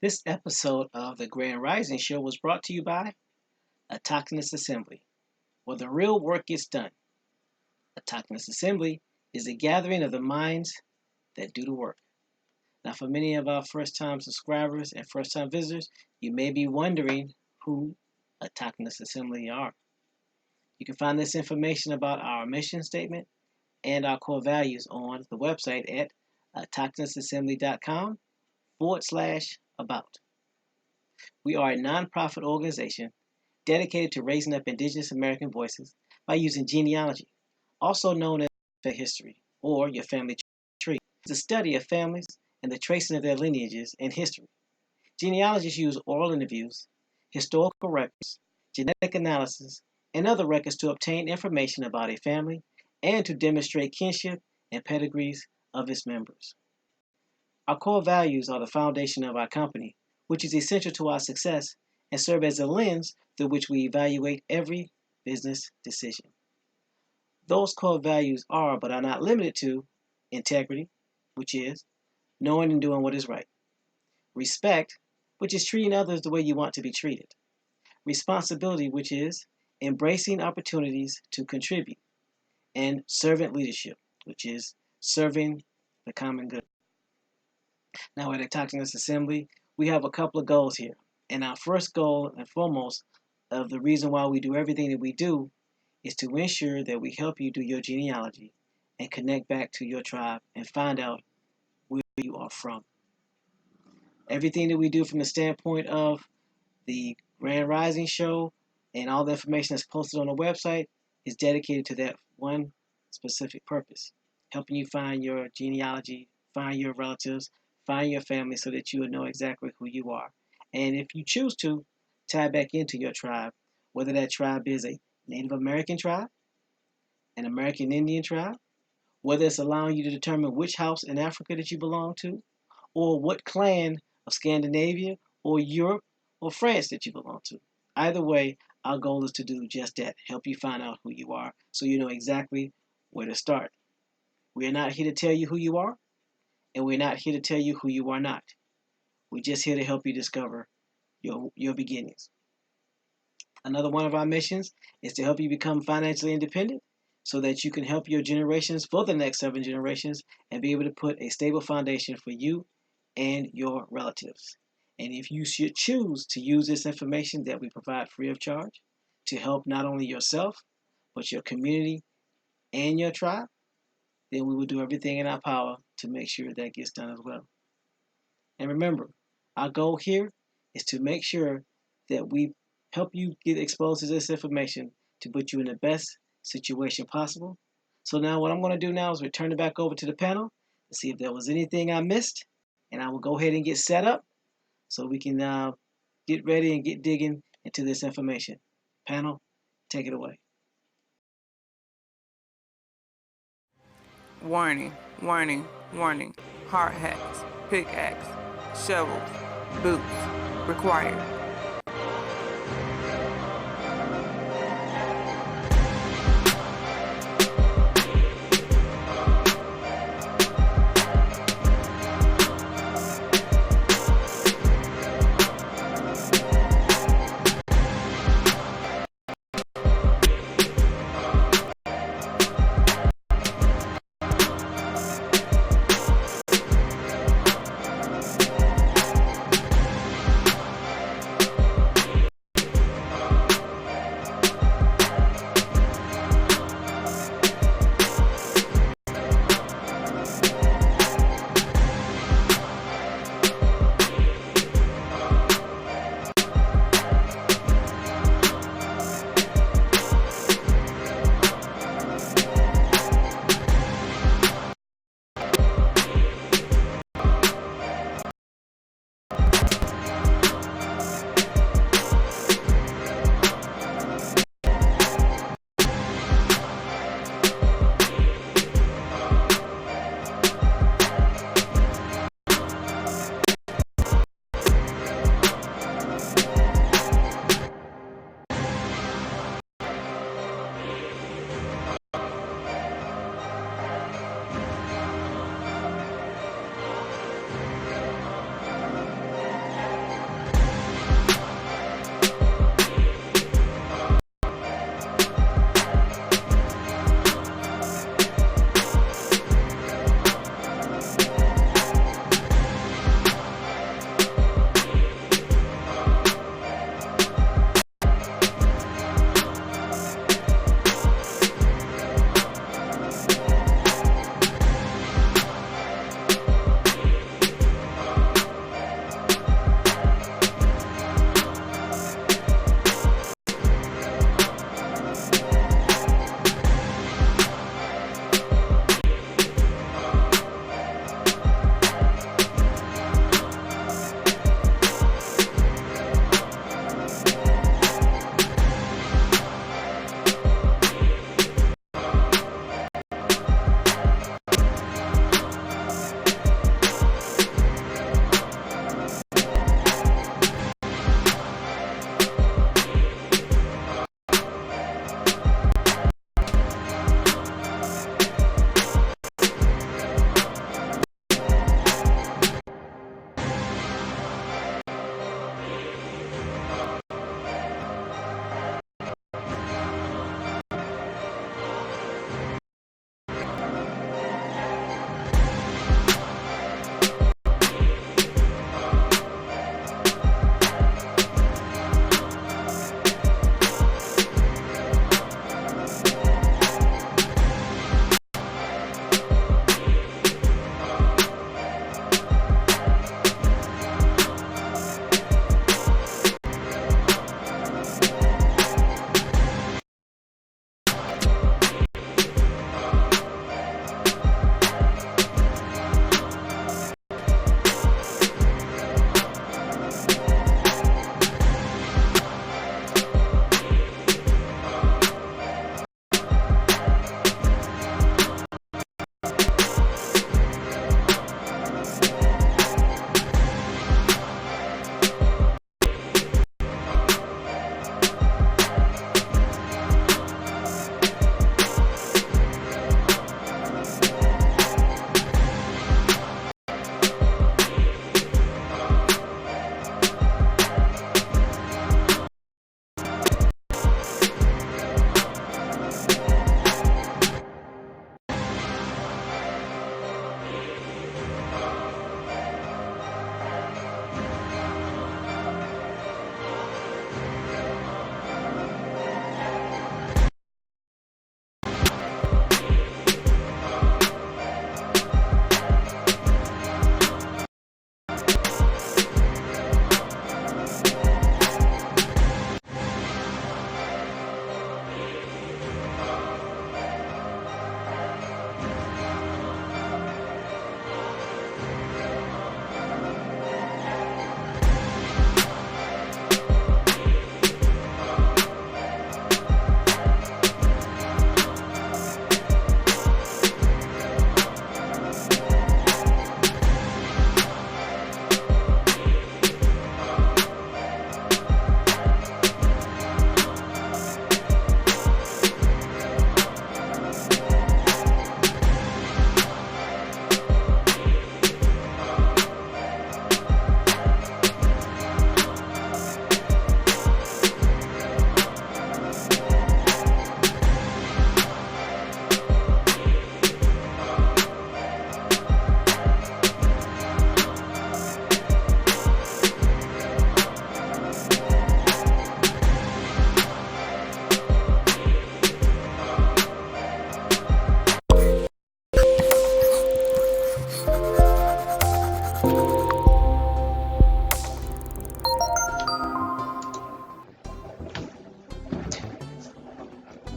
This episode of the Grand Rising Show was brought to you by Autochthonous Assembly, where the real work gets done. Autochthonous Assembly is a gathering of the minds that do the work. Now, for many of our first-time subscribers and first-time visitors, you may be wondering who Autochthonous Assembly are. You can find this information about our mission statement and our core values on the website at autochthonousassembly.com/about. We are a nonprofit organization dedicated to raising up Indigenous American voices by using genealogy, also known as history or your family tree. It's the study of families and the tracing of their lineages and history. Genealogists use oral interviews, historical records, genetic analysis, and other records to obtain information about a family and to demonstrate kinship and pedigrees of its members. Our core values are the foundation of our company, which is essential to our success and serve as a lens through which we evaluate every business decision. Those core values are, but are not limited to, integrity, which is knowing and doing what is right; respect, which is treating others the way you want to be treated; responsibility, which is embracing opportunities to contribute; and servant leadership, which is serving the common good. Now, at Autochthonous Assembly, we have a couple of goals here. And our first goal and foremost of the reason why we do everything that we do is to ensure that we help you do your genealogy and connect back to your tribe and find out where you are from. Everything that we do from the standpoint of the Grand Rising Show and all the information that's posted on the website is dedicated to that one specific purpose: helping you find your genealogy, find your relatives, find your family so that you will know exactly who you are. And if you choose to, tie back into your tribe, whether that tribe is a Native American tribe, an American Indian tribe, whether it's allowing you to determine which house in Africa that you belong to, or what clan of Scandinavia or Europe or France that you belong to. Either way, our goal is to do just that: help you find out who you are so you know exactly where to start. We are not here to tell you who you are, and we're not here to tell you who you are not. We're just here to help you discover your beginnings. Another one of our missions is to help you become financially independent so that you can help your generations for the next 7 generations and be able to put a stable foundation for you and your relatives. And if you should choose to use this information that we provide free of charge to help not only yourself, but your community and your tribe, then we will do everything in our power to make sure that gets done as well. And remember, our goal here is to make sure that we help you get exposed to this information to put you in the best situation possible. So now what I'm going to do now is return it back over to the panel to see if there was anything I missed, and I will go ahead and get set up so we can get ready and get digging into this information. Panel, take it away. Warning, warning, warning. Hard hats, pickaxe, shovels, boots required.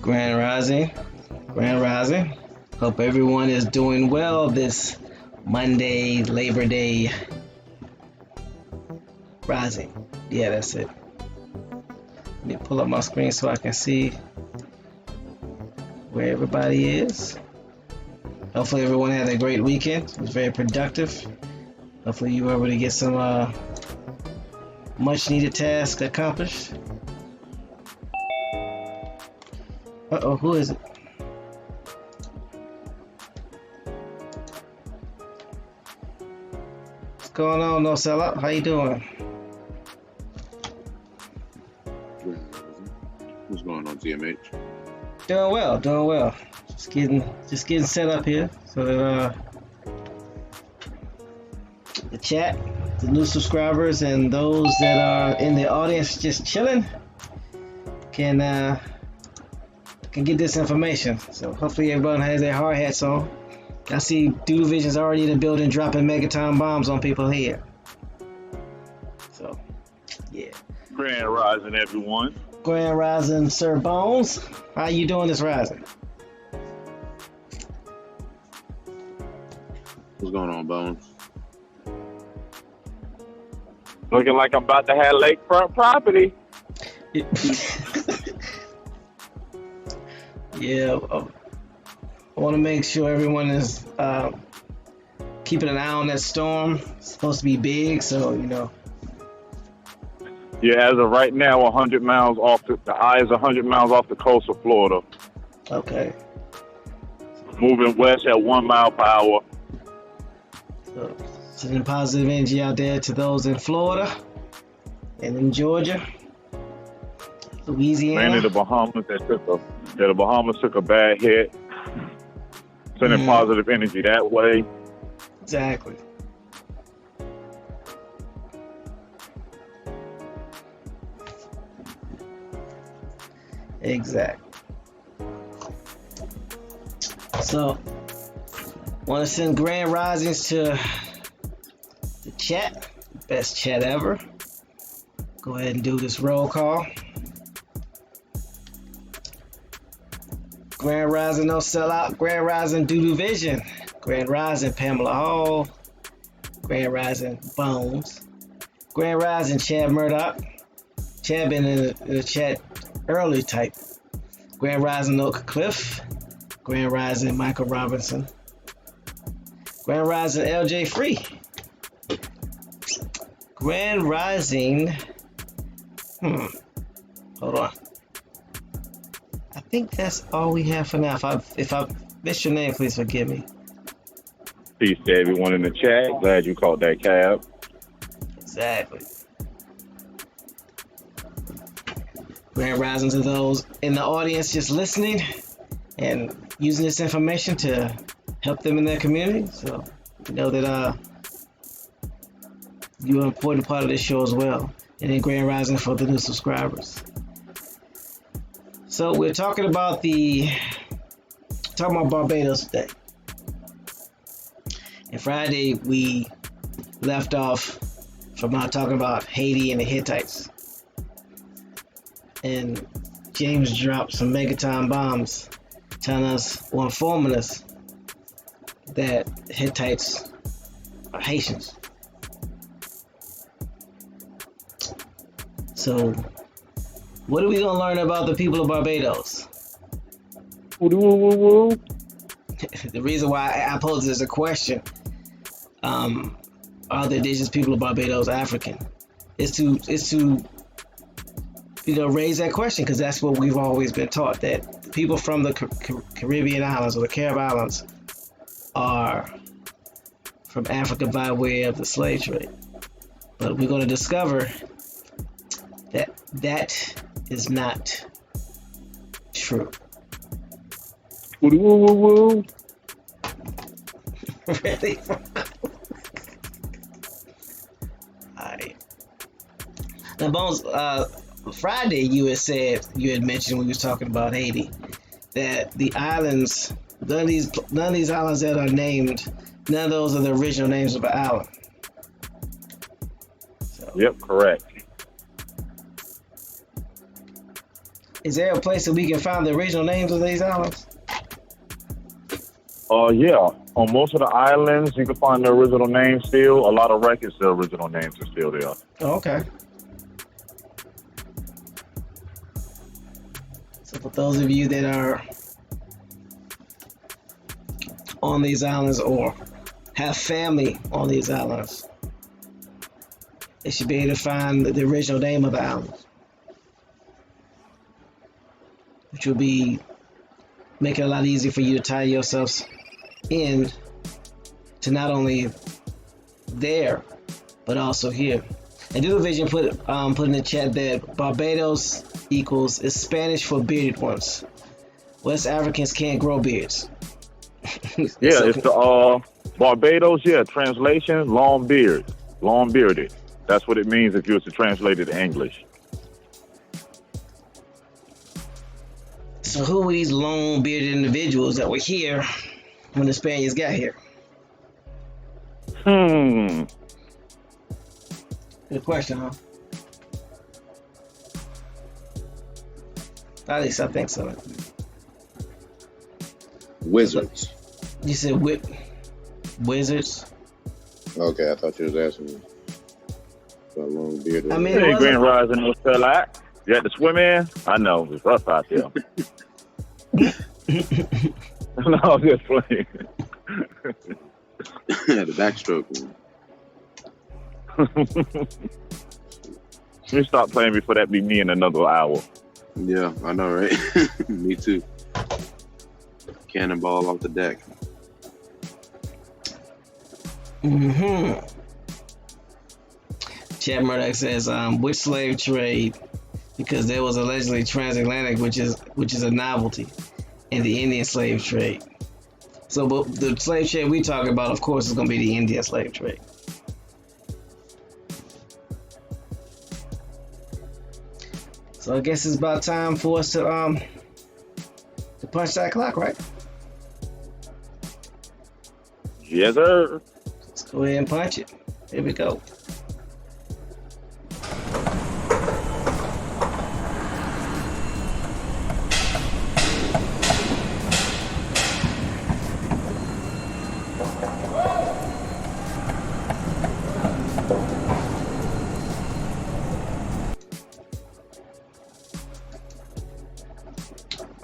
Grand Rising. Grand Rising. Hope everyone is doing well this Monday, Labor Day Rising. Yeah, that's it. Let me pull up my screen so I can see where everybody is. Hopefully everyone had a great weekend. It was very productive. Hopefully you were able to get some much needed tasks accomplished. Uh-oh, who is it? What's going on, No Sellout? How you doing? What's going on, TMH? Doing well, doing well. Just getting set up here so that the chat, the new subscribers, and those that are in the audience just chilling can get this information. So hopefully everyone has their hard hats on. I see Doodle Vision's already in the building dropping megaton bombs on people here. So, yeah. Grand Rising, everyone. Grand Rising, Sir Bones. How you doing this rising? What's going on, Bones? Looking like I'm about to have lakefront property. Yeah, I want to make sure everyone is keeping an eye on that storm. It's supposed to be big, so you know. Yeah, as of right now, 100 miles off the eye is 100 miles off the coast of Florida. Okay. Moving west at 1 mile per hour. So, sending positive energy out there to those in Florida and in Georgia, Louisiana. Mainly the Bahamas the Bahamas took a bad hit. Sending positive energy that way. Exactly. Exactly. So, want to send grand risings to the chat. Best chat ever. Go ahead and do this roll call. Grand Rising No Sellout. Grand Rising Doodle Vision. Grand Rising Pamela Hall. Grand Rising Bones. Grand Rising Chad Murdoch. Chad been in the chat early type. Grand Rising Oak Cliff. Grand Rising Michael Robinson. Grand Rising LJ Free. Grand Rising. Hold on. I think that's all we have for now. If I missed your name, please forgive me. Peace to everyone in the chat. Glad you caught that cab. Exactly. Grand rising to those in the audience just listening and using this information to help them in their community. So you know that you're an important part of this show as well. And then grand rising for the new subscribers. So we're talking about Barbados today. And Friday we left off from talking about Haiti and the Hittites. And James dropped some megaton bombs telling us or informing us that Hittites are Haitians. So what are we going to learn about the people of Barbados? Woo-woo-woo-woo. The reason why I pose this as a question, are the indigenous people of Barbados African? Is to raise that question, because that's what we've always been taught, that people from the Caribbean islands or the Carib Islands are from Africa by way of the slave trade. But we're going to discover that that is not true. Woo-woo-woo-woo. Really? Alright. Now, Bones, Friday you had mentioned when we was talking about Haiti that the islands, none of these islands that are named, none of those are the original names of an island. So, Yep, correct. Is there a place that we can find the original names of these islands? Yeah. On most of the islands, you can find the original name still. A lot of records, the original names are still there. Oh, okay. So for those of you that are on these islands or have family on these islands, they should be able to find the original name of the islands, which will be make it a lot easier for you to tie yourselves in to not only there but also here. And Doodle Vision put in the chat that Barbados equals is Spanish for bearded ones. West Africans can't grow beards. Yeah, it's the Barbados. Yeah, translation: long beard, long bearded. That's what it means if you were to translate it to English. So who were these long bearded individuals that were here when the Spaniards got here? Good question, huh? At least I think so. Wizards. You said wizards? Okay, I thought you was asking me about long beard. I mean, Hey, Grand Rising, no fell out. You had to swim in? I know, it's rough out there. No, I'm just playing. The backstroke. You stop playing before that be me in another hour. Yeah, I know, right? Me too. Cannonball off the deck. Chad Murdoch says, which slave trade? Because there was allegedly transatlantic, which is a novelty, and the Indian slave trade. So, but the slave trade we talk about, of course, is going to be the Indian slave trade. So I guess it's about time for us to punch that clock, right? Yes, sir. Let's go ahead and punch it. Here we go.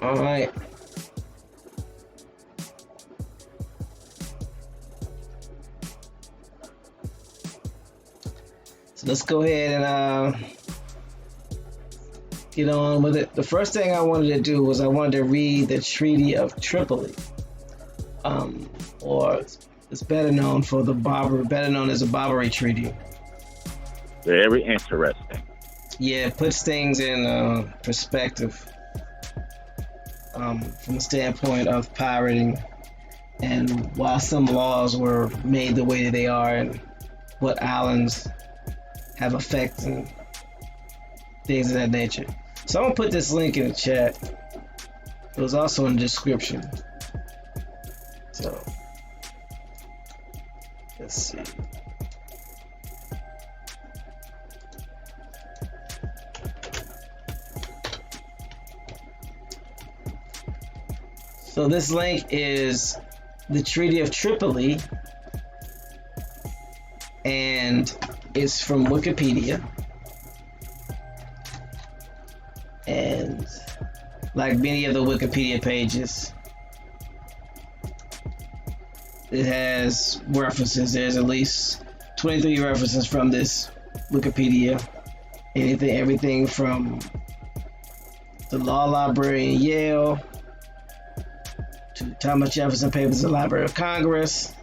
All right. So let's go ahead and get on with it. The first thing I wanted to do was I wanted to read the Treaty of Tripoli, or it's better known as the Barbary Treaty. Very interesting. Yeah, it puts things in perspective. From the standpoint of pirating and why some laws were made the way that they are and what islands have effects and things of that nature. So I'm gonna put this link in the chat. It was also in the description. So let's see. So this link is the Treaty of Tripoli, and it's from Wikipedia. And like many of the Wikipedia pages, it has references. There's at least 23 references from this Wikipedia. Everything from the Law Library in Yale to Thomas Jefferson Papers at the Library of Congress,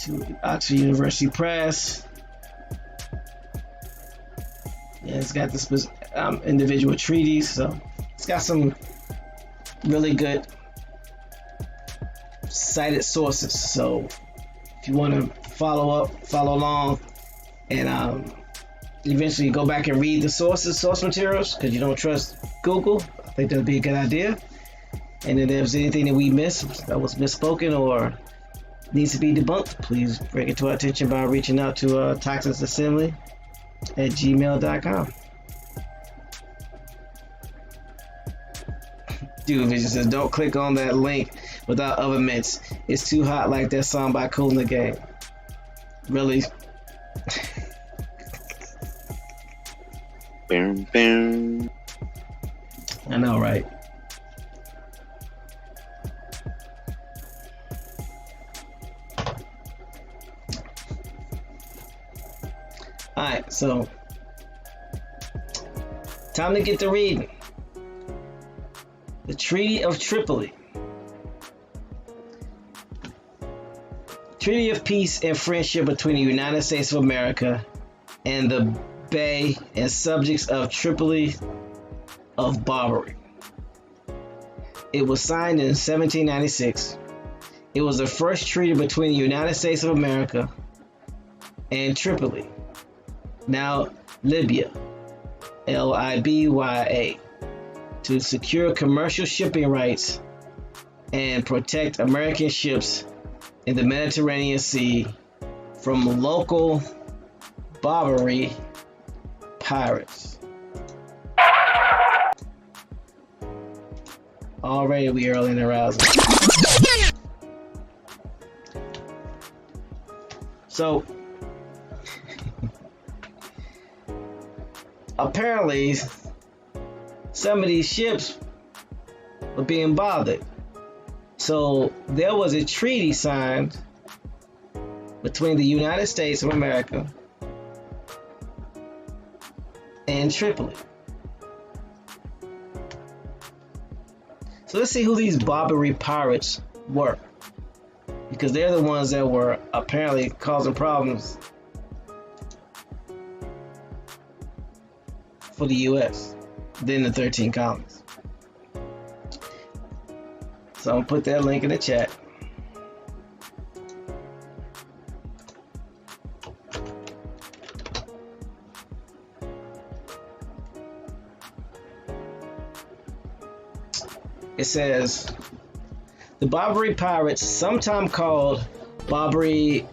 to Oxford University Press. Yeah, it's got this individual treaties, so it's got some really good cited sources. So if you want to follow along, and eventually go back and read the source materials, because you don't trust Google, I think that'd be a good idea. And if there's anything that we missed, that was misspoken or needs to be debunked, please bring it to our attention by reaching out to toxinsassembly@gmail.com. Dude, Vincent says, don't click on that link without oven mitts. It's too hot like that song by Kool in the Game. Really? Bam, bam. I know, right? Alright, so time to get to reading. The Treaty of Tripoli. Treaty of peace and friendship between the United States of America and the Bey and subjects of Tripoli of Barbary. It was signed in 1796. It was the first treaty between the United States of America and Tripoli, now Libya, Libya, to secure commercial shipping rights and protect American ships in the Mediterranean Sea from local Barbary pirates. Already we early in the rousing. So apparently some of these ships were being bothered. So there was a treaty signed between the United States of America and Tripoli. So let's see who these Barbary pirates were, because they're the ones that were apparently causing problems for the U.S. then the 13 colonies. So I'm gonna put that link in the chat. It says, the Barbary pirates, sometimes called Barbary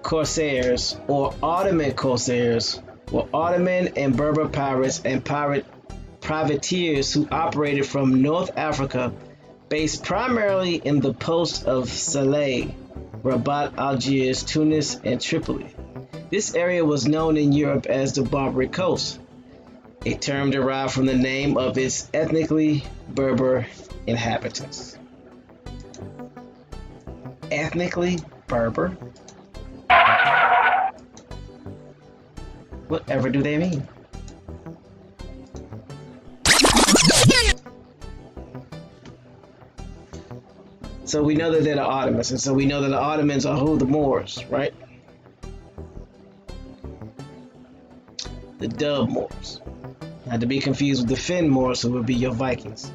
corsairs or Ottoman corsairs, were Ottoman and Berber pirates and privateers who operated from North Africa, based primarily in the posts of Salé, Rabat, Algiers, Tunis, and Tripoli. This area was known in Europe as the Barbary Coast, a term derived from the name of its ethnically Berber inhabitants. Ethnically Berber? Whatever do they mean? So we know that they're the Ottomans, and so we know that the Ottomans are who? The Moors, right? The Dub Moors. Not to be confused with the Finn Moors, who would be your Vikings.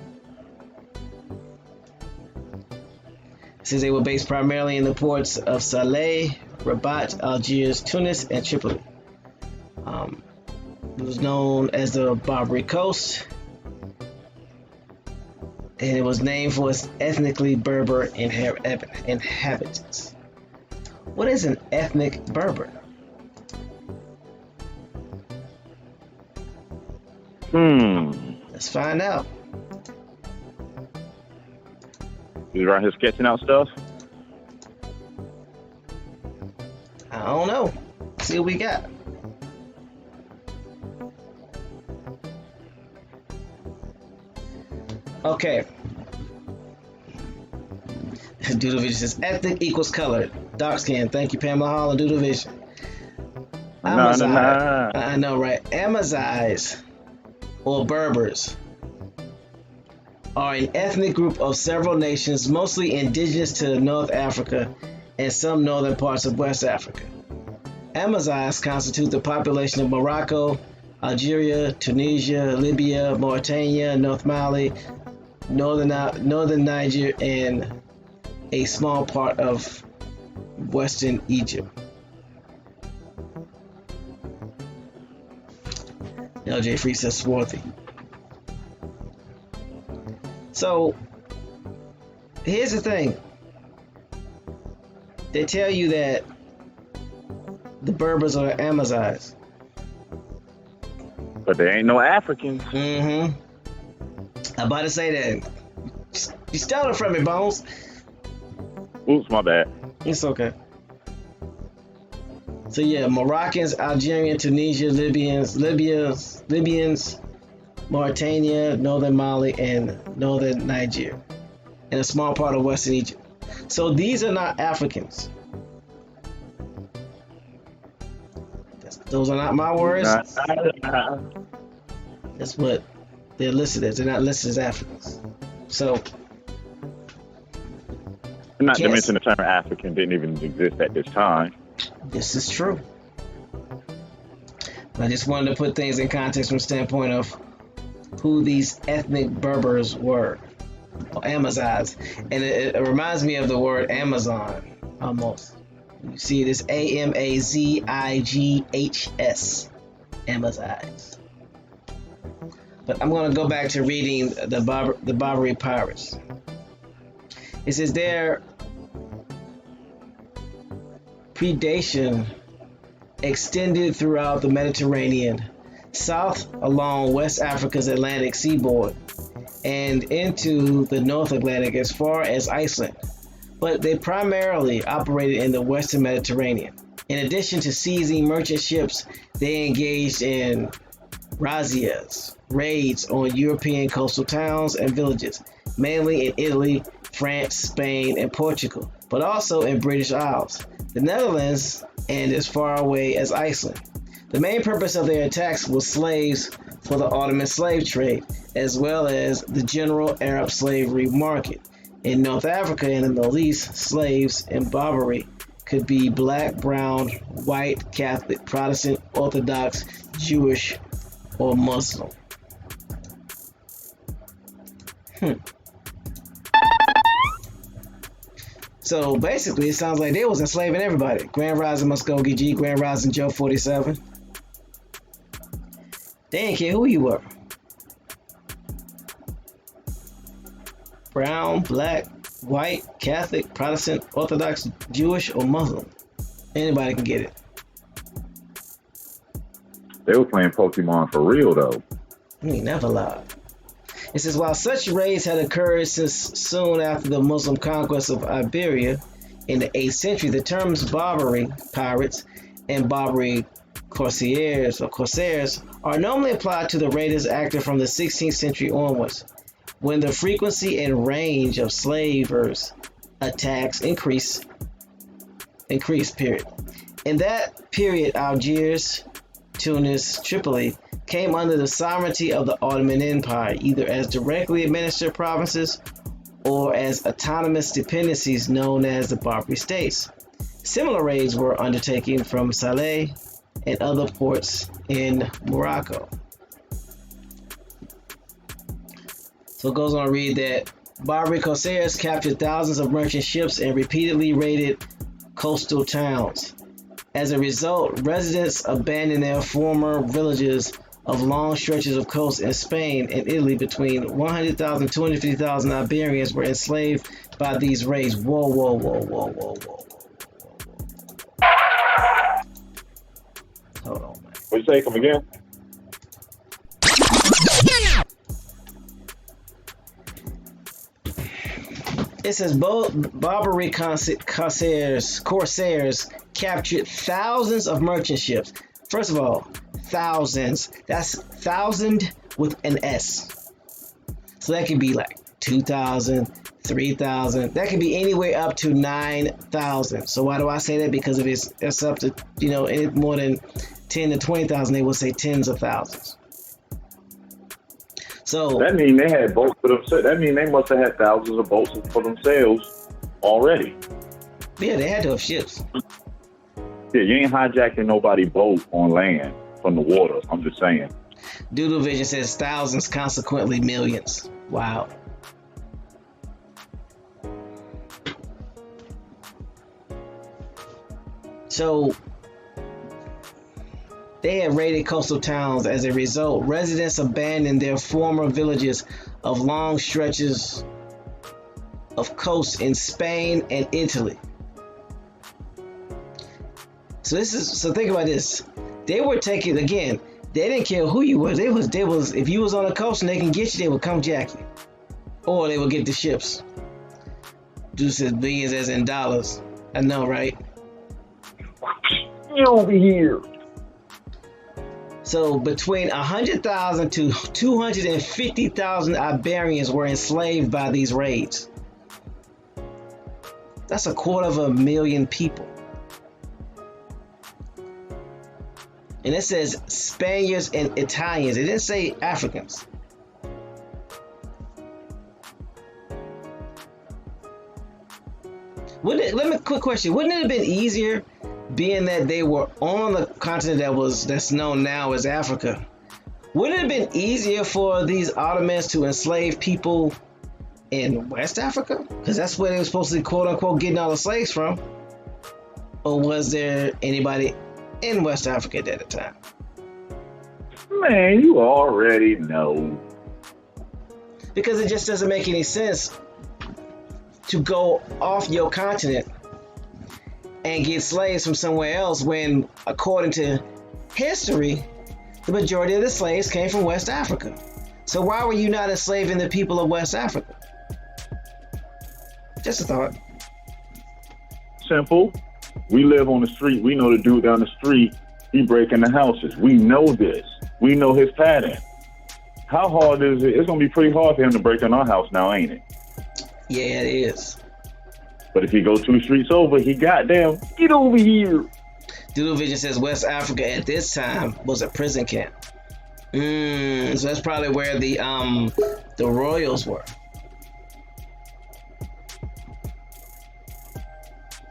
Since they were based primarily in the ports of Salé, Rabat, Algiers, Tunis, and Tripoli. It was known as the Barbary Coast, and it was named for its ethnically Berber inhabitants. What is an ethnic Berber? Let's find out. He's right here sketching out stuff. I don't know. Let's see what we got. Okay. Doodle Vision says ethnic equals color. Dark skin. Thank you, Pamela Hall and Doodle Vision. Nah. I know, right? Amazigh or Berbers are an ethnic group of several nations, mostly indigenous to North Africa and some northern parts of West Africa. Amazighs constitute the population of Morocco, Algeria, Tunisia, Libya, Mauritania, North Mali, northern Niger, and a small part of western Egypt. LJ Free says swarthy. So here's the thing. They tell you that the Berbers are Amazighs. But there ain't no Africans. I'm about to say that. You stole it from me, Bones. Oops, my bad. It's okay. So yeah, Moroccans, Algerian, Tunisia, Libyans, Mauritania, northern Mali, and northern Niger, and a small part of western Egypt. So these are not Africans. Those are not my words. That's what they're listed as. They're not listed as Africans. So, not to mention the term African didn't even exist at this time. This is true. I just wanted to put things in context from the standpoint of who these ethnic Berbers were, or Amazons. And it reminds me of the word Amazon, almost. You see this AmazigHS, Amazons. But I'm going to go back to reading the Barbary pirates. It says their predation extended throughout the Mediterranean, south along West Africa's Atlantic seaboard, and into the North Atlantic as far as Iceland. But they primarily operated in the Western Mediterranean. In addition to seizing merchant ships, they engaged in razzias, raids on European coastal towns and villages, mainly in Italy, France, Spain, and Portugal, but also in British Isles, the Netherlands, and as far away as Iceland. The main purpose of their attacks was slaves for the Ottoman slave trade, as well as the general Arab slavery market. In North Africa and the Middle East, slaves in Barbary could be black, brown, white, Catholic, Protestant, Orthodox, Jewish, or Muslim. So basically, it sounds like they was enslaving everybody. Grand Rising Muskogee G, Grand Rising Joe 47. They didn't care who you were. Brown, black, white, Catholic, Protestant, Orthodox, Jewish, or Muslim. Anybody can get it. They were playing Pokemon for real, though. Never lied. It says, while such raids had occurred since soon after the Muslim conquest of Iberia in the 8th century, the terms Barbary pirates and Barbary corsairs are normally applied to the raiders active from the 16th century onwards, when the frequency and range of slavers attacks increased. In that period, Algiers, Tunis, Tripoli came under the sovereignty of the Ottoman Empire, either as directly administered provinces or as autonomous dependencies known as the Barbary states. Similar raids were undertaken from Saleh and other ports in Morocco. So it goes on to read that Barbary corsairs captured thousands of merchant ships and repeatedly raided coastal towns. As a result, residents abandoned their former villages of long stretches of coast in Spain and Italy. Between 100,000 and 250,000 Iberians were enslaved by these raids. Whoa. Hold on, man. What'd you say? Come again? It says both Barbary corsairs captured thousands of merchant ships. First of all, thousands. That's 1,000 with an S. So that could be like 2,000, 3,000. That could be anywhere up to 9,000. So why do I say that? Because if it's up to, any more than 10 to 20,000, they will say tens of thousands. So that means they had boats for themselves. That means they must have had thousands of boats for themselves already. Yeah, they had to have ships. Yeah, you ain't hijacking nobody's boat on land from the water. I'm just saying. Doodle Vision says thousands, consequently millions. Wow. So they had raided coastal towns. As a result, residents abandoned their former villages of long stretches of coast in Spain and Italy. So think about this. They were taking, again, they didn't care who you were. They was if you was on the coast and they can get you, they would come jack you. Or they would get the ships. Dude says billions as in dollars. I know, right? Get over here. So between 100,000 to 250,000 Iberians were enslaved by these raids. That's 250,000 people. And it says Spaniards and Italians. It didn't say Africans. Quick question. Wouldn't it have been easier, being that they were on the continent that's known now as Africa? Wouldn't it have been easier for these Ottomans to enslave people in West Africa? Because that's where they were supposed to be, quote unquote, getting all the slaves from. Or was there anybody in West Africa at that time? Man, you already know. Because it just doesn't make any sense to go off your continent and get slaves from somewhere else when, according to history, the majority of the slaves came from West Africa. So why were you not enslaving the people of West Africa? Just a thought. Simple. We live on the street. We know the dude down the street. He breaking the houses. We know this. We know his pattern. How hard is it? It's going to be pretty hard for him to break in our house now, ain't it? Yeah, it is. But if he go 2 streets over, he goddamn, get over here. Doodle Vision says West Africa at this time was a prison camp. So that's probably where the royals were.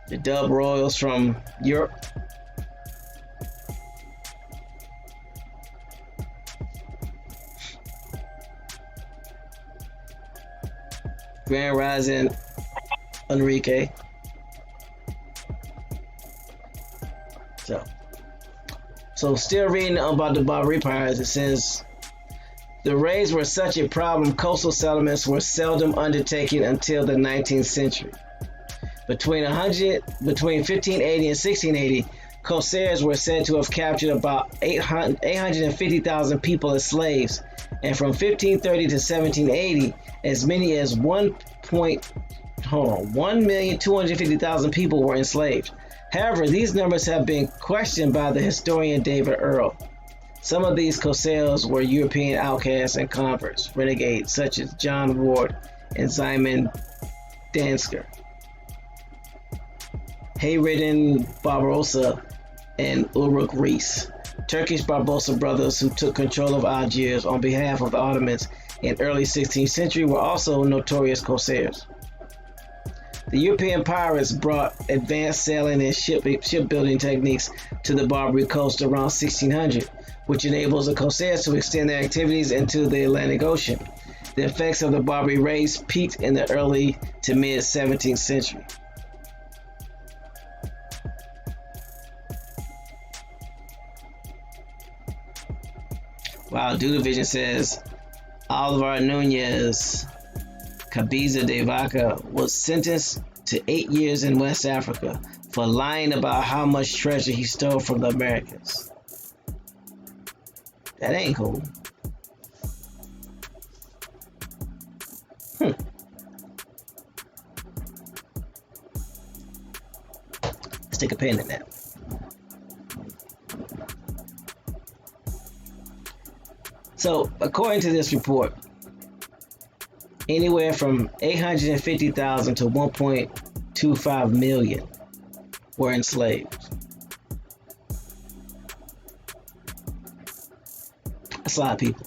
The dub royals from Europe. Grand Rising Enrique. So still reading about the Barbary pirates, it says the raids were such a problem, coastal settlements were seldom undertaken until the 19th century. Between 1580 and 1680, corsairs were said to have captured about 850,000 people as slaves, and from 1530 to 1780, as many as 1,250,000 people were enslaved. However, these numbers have been questioned by the historian David Earle. Some of these corsairs were European outcasts and converts, renegades such as John Ward and Simon Dansker, Hayreddin Barbarossa and Ulrich Reis, Turkish Barbarossa brothers who took control of Algiers on behalf of the Ottomans in early 16th century were also notorious corsairs. The European pirates brought advanced sailing and shipbuilding techniques to the Barbary coast around 1600, which enables the corsairs to extend their activities into the Atlantic Ocean. The effects of the Barbary raids peaked in the early to mid 17th century. Wow, Doodle Vision says Alvar Nunez Cabiza de Vaca was sentenced to 8 years in West Africa for lying about how much treasure he stole from the Americans. That ain't cool. Let's take a pen in that. So, according to this report, anywhere from 850,000 to 1.25 million were enslaved. That's a lot of people.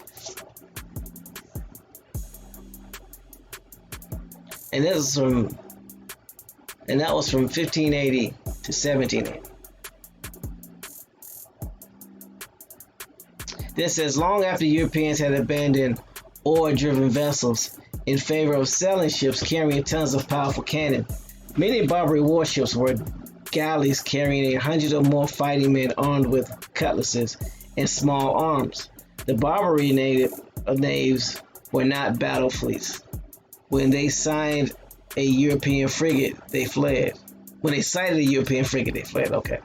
And that was from 1580 to 1780. This says long after Europeans had abandoned oar-driven vessels in favor of sailing ships carrying tons of powerful cannon, many Barbary warships were galleys carrying 100 or more fighting men armed with cutlasses and small arms. The Barbary navies were not battle fleets. When they sighted a European frigate, they fled. Okay.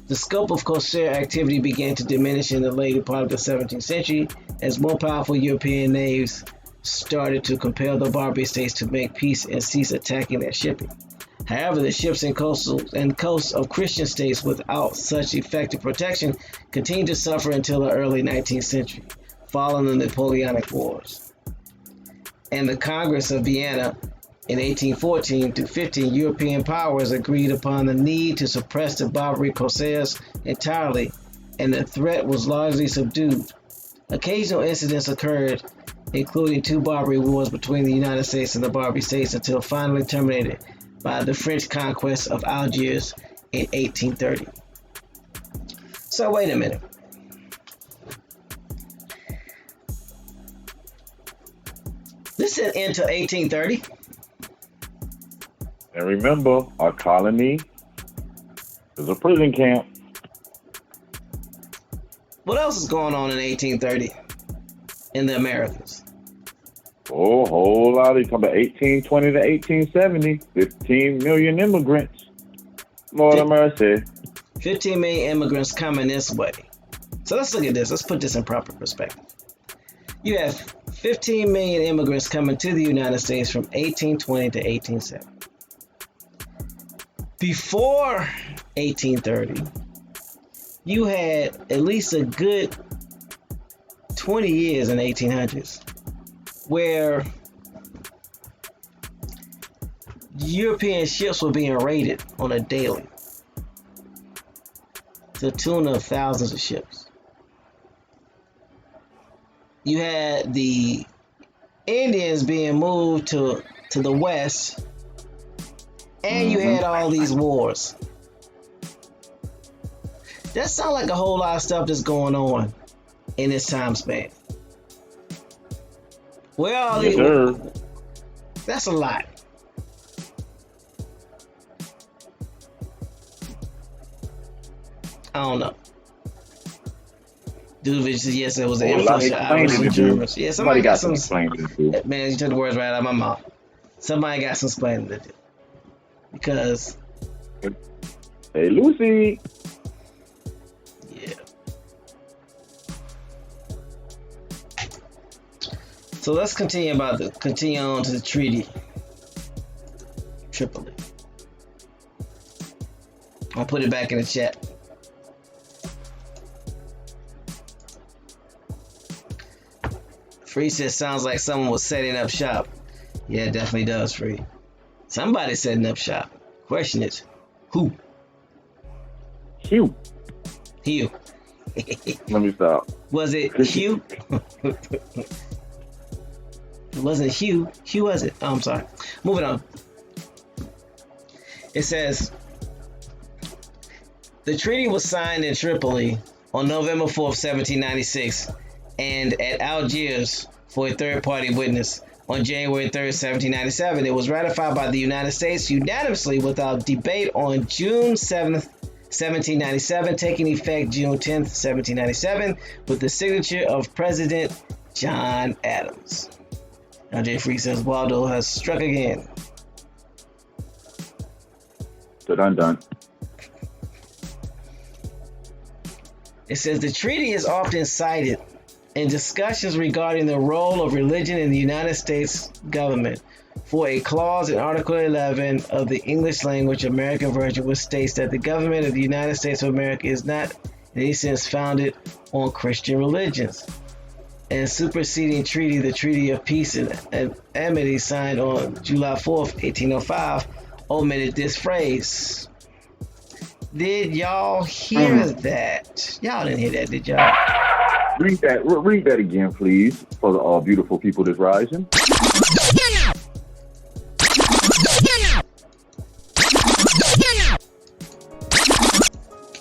The scope of corsair activity began to diminish in the later part of the 17th century as more powerful European navies started to compel the Barbary states to make peace and cease attacking their shipping. However, the ships and coasts of Christian states without such effective protection continued to suffer until the early 19th century, following the Napoleonic Wars. And the Congress of Vienna in 1814 to 15, European powers agreed upon the need to suppress the Barbary corsairs entirely, and the threat was largely subdued. Occasional incidents occurred, including 2 Barbary wars between the United States and the Barbary states, until finally terminated by the French conquest of Algiers in 1830. So wait a minute. This is until 1830. And remember, our colony is a prison camp. What else is going on in 1830 in the Americas? Oh, a whole lot. You're talking about 1820 to 1870, 15 million immigrants. Lord of mercy. 15 million immigrants coming this way. So let's look at this. Let's put this in proper perspective. You have 15 million immigrants coming to the United States from 1820 to 1870. Before 1830, you had at least a good 20 years in the 1800s where European ships were being raided on a daily to the tune of thousands of ships. You had the Indians being moved to the west, and you had all these wars. That sounds like a whole lot of stuff that's going on in this time span. Where are these? That's a lot. I don't know. Dude, yes, it was an influence of Irish and Germans. Yeah, somebody got some explaining to do. Man, you took the words right out of my mouth. Somebody got some explaining to do. Because. Hey, Lucy. Yeah. So let's continue on to the treaty. Tripoli. I'll put it back in the chat. Free says, sounds like someone was setting up shop. Yeah, it definitely does, Free. Somebody's setting up shop. Question is, who? Hugh. Hugh. Let me stop. Was it Hugh? It wasn't Hugh. Hugh was it? Oh, I'm sorry. Moving on. It says, the treaty was signed in Tripoli on November 4th, 1796, and at Algiers for a third-party witness on January 3rd, 1797. It was ratified by the United States unanimously without debate on June 7th, 1797, taking effect June 10th, 1797, with the signature of President John Adams. RJ Free says, Waldo has struck again. Done. It says, the treaty is often cited in discussions regarding the role of religion in the United States government for a clause in Article 11 of the English language American version, which states that the government of the United States of America is not in any sense founded on Christian religions. And superseding treaty, the Treaty of Peace and Amity signed on July 4th, 1805, omitted this phrase. Did y'all hear that? Y'all didn't hear that, did y'all? Read that again, please, for the beautiful people that's rising.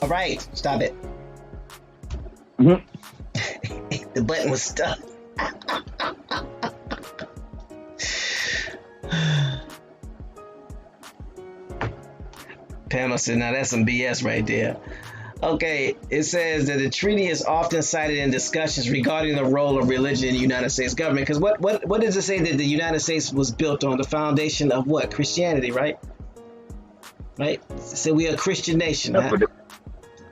All right, stop it. The button was stuck. Pamela said, now that's some BS right there. Okay, it says that the treaty is often cited in discussions regarding the role of religion in the United States government. Because what does it say that the United States was built on? The foundation of what? Christianity, right? Right? So we are a Christian nation. Huh?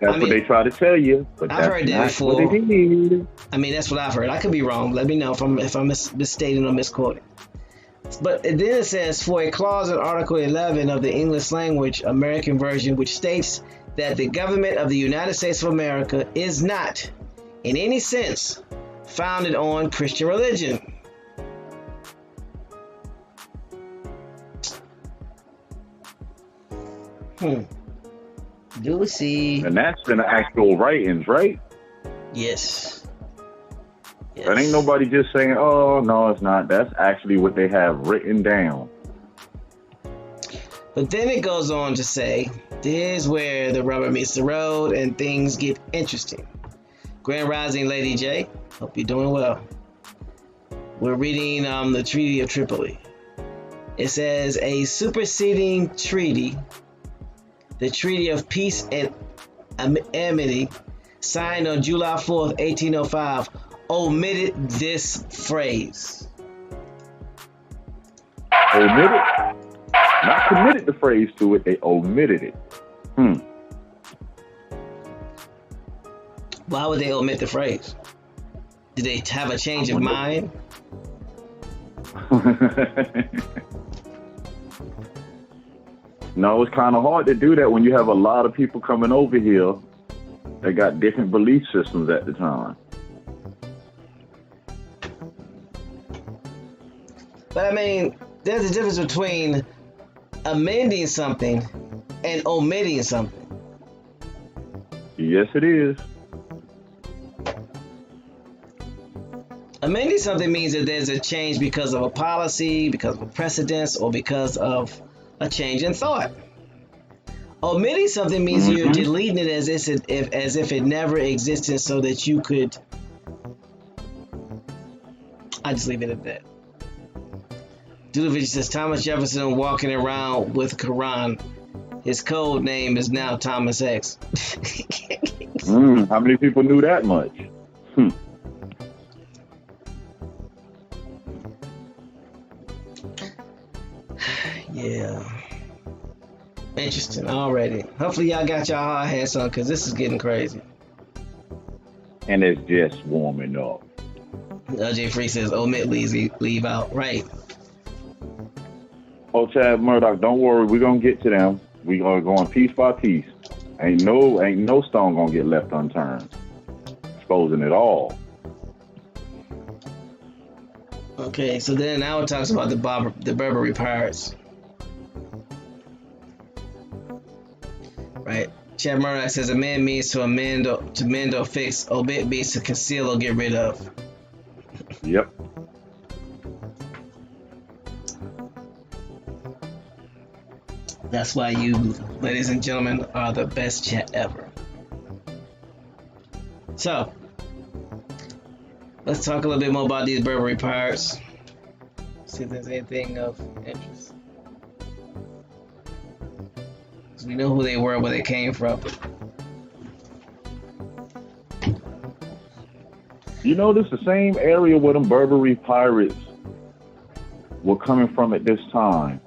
That's what they try to tell you, but I've heard that before. What they did. I mean, that's what I've heard. I could be wrong. Let me know if I'm misstating or misquoting. But then it says, for a clause in Article 11 of the English language American version, which states that the government of the United States of America is not, in any sense, founded on Christian religion. Do see. And that's in the actual writings, right? Yes. That ain't nobody just saying, oh, no, it's not. That's actually what they have written down. But then it goes on to say, this is where the rubber meets the road and things get interesting. Grand Rising, Lady J. Hope you're doing well. We're reading the Treaty of Tripoli. It says, a superseding treaty, the Treaty of Peace and Amity, signed on July 4th, 1805, omitted this phrase. Omitted? Not committed the phrase to it, they omitted it. Why would they omit the phrase? Did they have a change of mind? No, it's kind of hard to do that when you have a lot of people coming over here that got different belief systems at the time. But I mean, there's a difference between amending something and omitting something. Yes, it is. Amending something means that there's a change because of a policy, because of a precedence, or because of a change in thought. Omitting something means you're deleting it as if it never existed, so that you could. I just leave it at that. Dudovich says Thomas Jefferson walking around with Quran. His code name is now Thomas X. How many people knew that much? Yeah. Interesting already. Hopefully y'all got y'all hard hats on, because this is getting crazy. And it's just warming up. LJ Free says omit, leave out. Right. Oh, Chad Murdoch, don't worry, we're gonna get to them. We are going piece by piece. Ain't no stone gonna get left unturned. Exposing it all. Okay, so then now it talks about the Barbary pirates. Right. Chad Murdoch says amend means to amend or fix. Omit means to conceal or get rid of. Yep. That's why you, ladies and gentlemen, are the best chat ever. So, let's talk a little bit more about these Barbary pirates. See if there's anything of interest. Because we know who they were, where they came from. You know, this is the same area where them Barbary pirates were coming from at this time.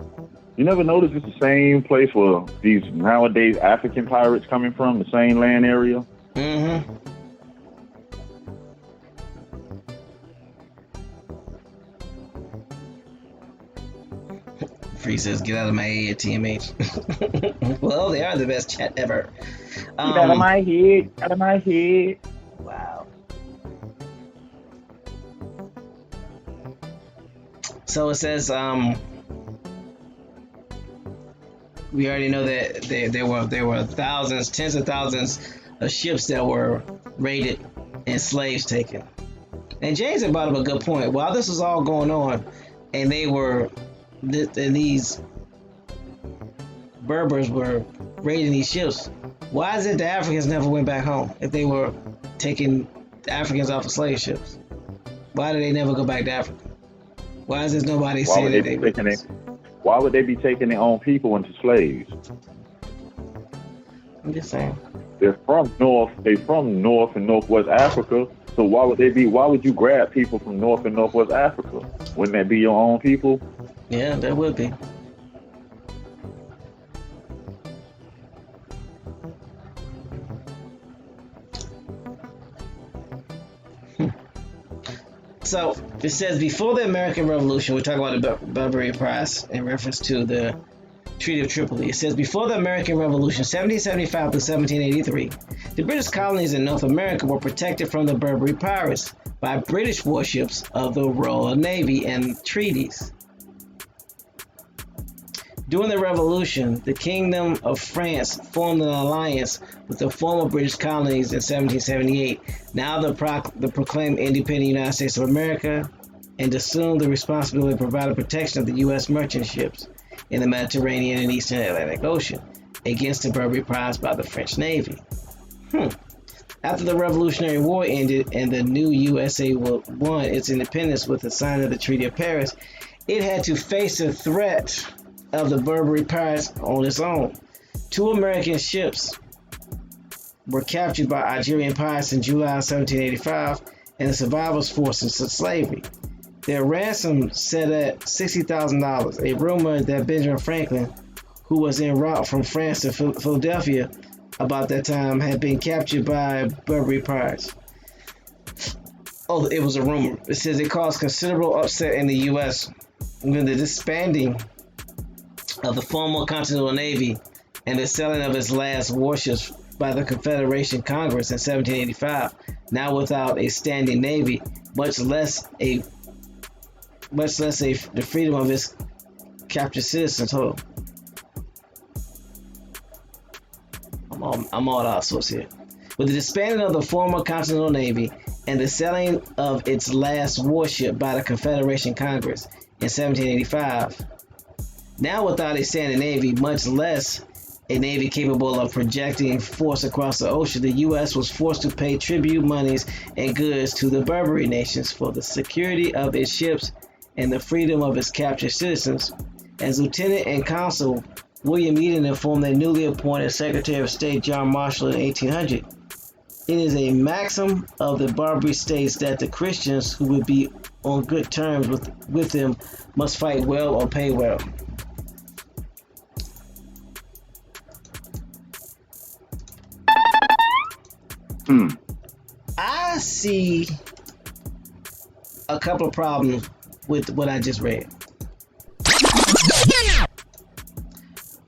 You never noticed it's the same place where these nowadays African pirates coming from, the same land area? Mm-hmm. Free says, get out of my head, TMH. Well, they are the best chat ever. Get out of my head, out of my head. Wow. So it says, we already know that there were thousands, tens of thousands of ships that were raided and slaves taken. And James had brought up a good point. While this was all going on, and these Berbers were raiding these ships, why is it the Africans never went back home if they were taking the Africans off of slave ships? Why did they never go back to Africa? Why is there nobody saying that they would? Why would they be taking their own people into slaves? I'm just saying. They're from North and Northwest Africa. So why would you grab people from North and Northwest Africa? Wouldn't that be your own people? Yeah, that would be. So it says before the American Revolution, we're talking about the Barbary Prize in reference to the Treaty of Tripoli. It says before the American Revolution, 1775 to 1783, the British colonies in North America were protected from the Barbary pirates by British warships of the Royal Navy and treaties. During the Revolution, the Kingdom of France formed an alliance with the former British colonies in 1778, now the proclaimed independent United States of America, and assumed the responsibility of providing protection of the U.S. merchant ships in the Mediterranean and Eastern Atlantic Ocean against the Barbary prize by the French Navy. After the Revolutionary War ended and the new USA won its independence with the signing of the Treaty of Paris, it had to face the threat of the Barbary pirates on its own. 2 American ships were captured by Algerian pirates in July 1785, and the survivors forced into slavery. Their ransom set at $60,000. A rumor that Benjamin Franklin, who was en route from France to Philadelphia about that time, had been captured by Barbary pirates. Oh, it was a rumor. It says it caused considerable upset in the U.S. when the disbanding of the former Continental Navy and the selling of its last warships by the Confederation Congress in 1785, now without a standing navy, much less the freedom of its captured citizens. Hold on. I'm all out of sorts here. With the disbanding of the former Continental Navy and the selling of its last warship by the Confederation Congress in 1785, now without a standing navy, much less a navy capable of projecting force across the ocean, the U.S. was forced to pay tribute monies and goods to the Barbary nations for the security of its ships and the freedom of its captured citizens. As Lieutenant and Consul William Eden informed the newly appointed Secretary of State John Marshall in 1800, it is a maxim of the Barbary states that the Christians who would be on good terms with them must fight well or pay well. I see a couple of problems with what I just read.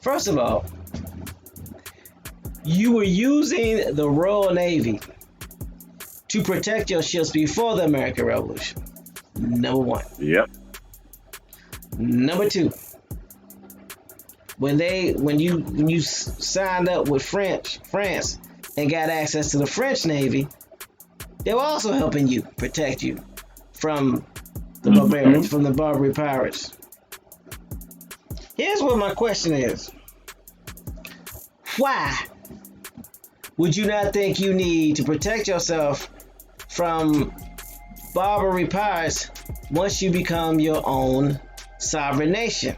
First of all, you were using the Royal Navy to protect your ships before the American Revolution. Number one. Yep. Number two, when you signed up with France and got access to the French Navy, they were also helping you protect you from the barbarians, from the Barbary pirates. Here's what my question is. Why would you not think you need to protect yourself from Barbary pirates once you become your own sovereign nation?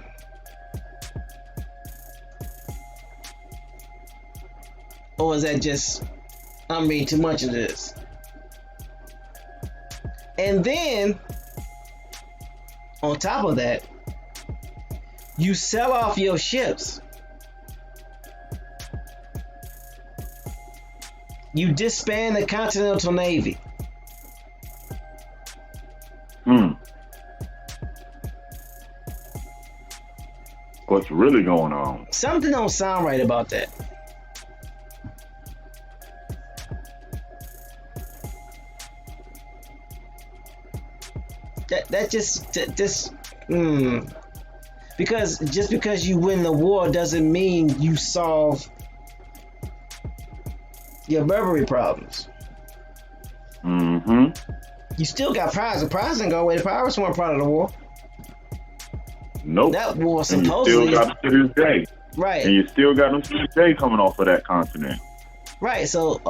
Or is that just, I'm reading too much of this? And then, on top of that, you sell off your ships. You disband the Continental Navy. What's really going on? Something don't sound right about that. Because just because you win the war doesn't mean you solve your Barbary problems. You still got pirates. The pirates didn't go away. The pirates weren't part of the war. Nope. That war And supposedly. you still got them to this day. Right. And you still got them to this day coming off of that continent. Right. So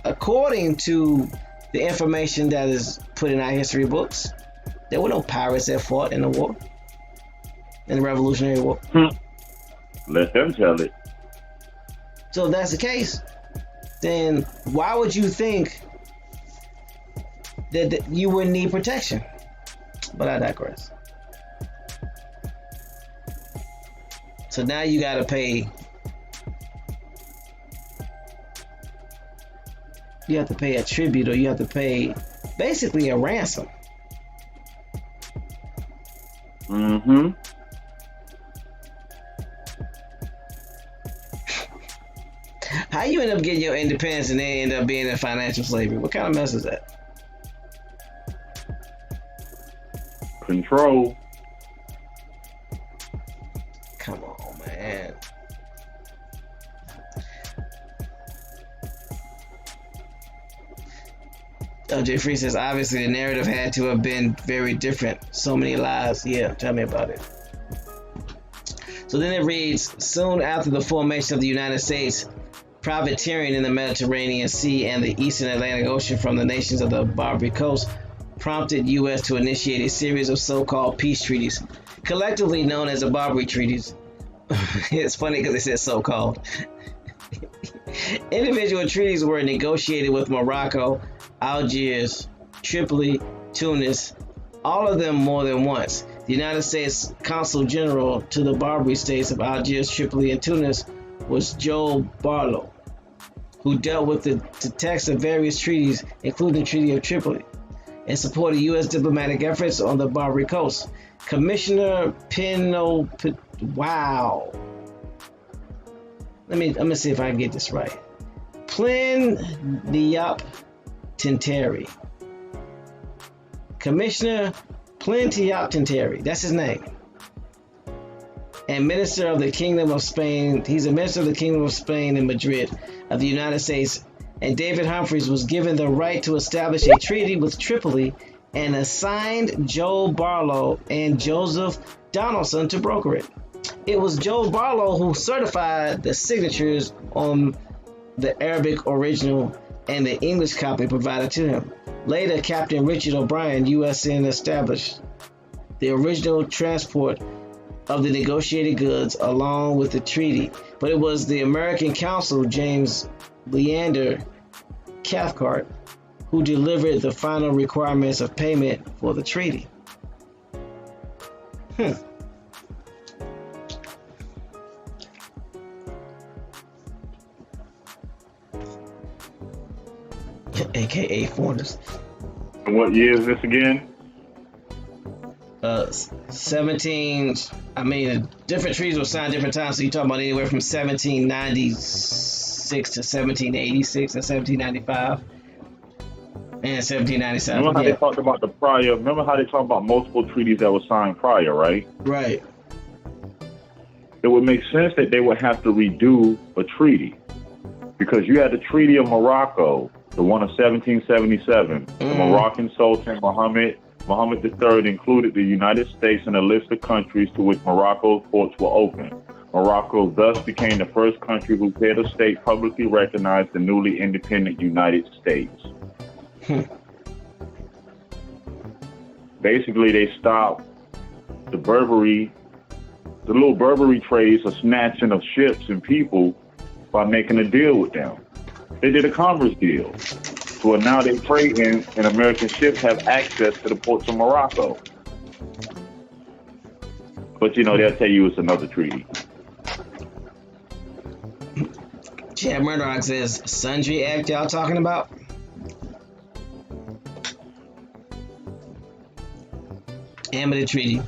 according to the information that is put in our history books, there were no pirates that fought in the war, in the Revolutionary War. Let them tell it. So if that's the case, then why would you think that you wouldn't need protection? But I digress. So now you got to pay. You have to pay a tribute, or you have to pay basically a ransom. Mm-hmm. How you end up getting your independence and then end up being in financial slavery? What kind of mess is that? Control. Come on, man. LJ Free says, obviously the narrative had to have been very different. So many lies. Yeah, tell me about it. So then it reads, soon after the formation of the United States, privateering in the Mediterranean Sea and the Eastern Atlantic Ocean from the nations of the Barbary Coast prompted U.S. to initiate a series of so-called peace treaties, collectively known as the Barbary Treaties. It's funny because it says so-called. Individual treaties were negotiated with Morocco, Algiers, Tripoli, Tunis, all of them more than once. The United States Consul General to the Barbary states of Algiers, Tripoli, and Tunis was Joe Barlow, who dealt with the text of various treaties, including the Treaty of Tripoli, and supported U.S. diplomatic efforts on the Barbary Coast. Commissioner wow. Let me see if I can get this right. Plenipotentiary. Commissioner Plenipotentiary. That's his name. And Minister of the Kingdom of Spain. He's a Minister of the Kingdom of Spain in Madrid of the United States. And David Humphreys was given the right to establish a treaty with Tripoli and assigned Joe Barlow and Joseph Donaldson to broker it. It was Joe Barlow who certified the signatures on the Arabic original and the English copy provided to him. Later, Captain Richard O'Brien, USN, established the original transport of the negotiated goods along with the treaty, but it was the American consul, James Leander Cathcart, who delivered the final requirements of payment for the treaty. AKA foreigners. And what year is this again? 17. I mean, different treaties were signed different times. So you're talking about anywhere from 1796 to 1786 and 1795 and 1797. Remember how they talked about the prior? Remember how they talked about multiple treaties that were signed prior, right? Right. It would make sense that they would have to redo a treaty, because you had the Treaty of Morocco, the one of 1777. The Moroccan Sultan Mohammed III included the United States in a list of countries to which Morocco's ports were open. Morocco thus became the first country whose head of state publicly recognized the newly independent United States. Basically, they stopped the little Barbary trades of snatching of ships and people by making a deal with them. They did a commerce deal. So now they trade in, and American ships have access to the ports of Morocco. But they'll tell you it's another treaty. Chad Murdoch says, Sundry Act y'all talking about? Amity Treaty.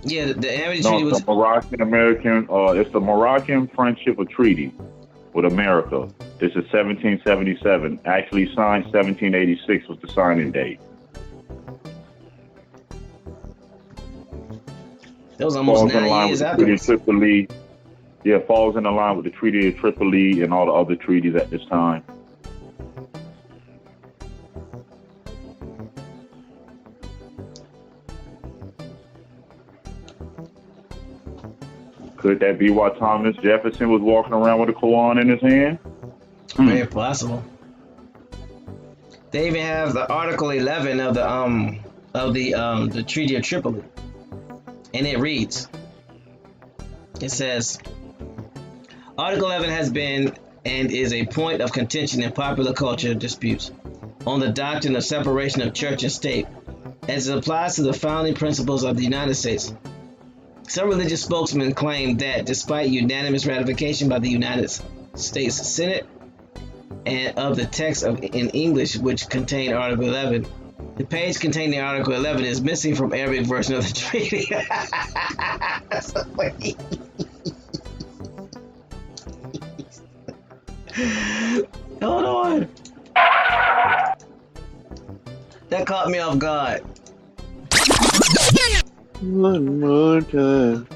Yeah, the Amity Treaty was... the Moroccan-American, it's the Moroccan Friendship Treaty with America. This is 1777. Actually signed 1786 was the signing date. That was almost 9 years after. Yeah, falls in line with the Treaty of Tripoli and all the other treaties at this time. Could that be why Thomas Jefferson was walking around with a Quran in his hand? Very possible. They even have the Article 11 of the Treaty of Tripoli, and it reads. It says, Article 11 has been and is a point of contention in popular culture disputes on the doctrine of separation of church and state, as it applies to the founding principles of the United States. Some religious spokesmen claim that despite unanimous ratification by the United States Senate, and of the text in English, which contain Article 11. The page containing Article 11 is missing from Arabic version of the treaty. Hold on. That caught me off guard. One more time.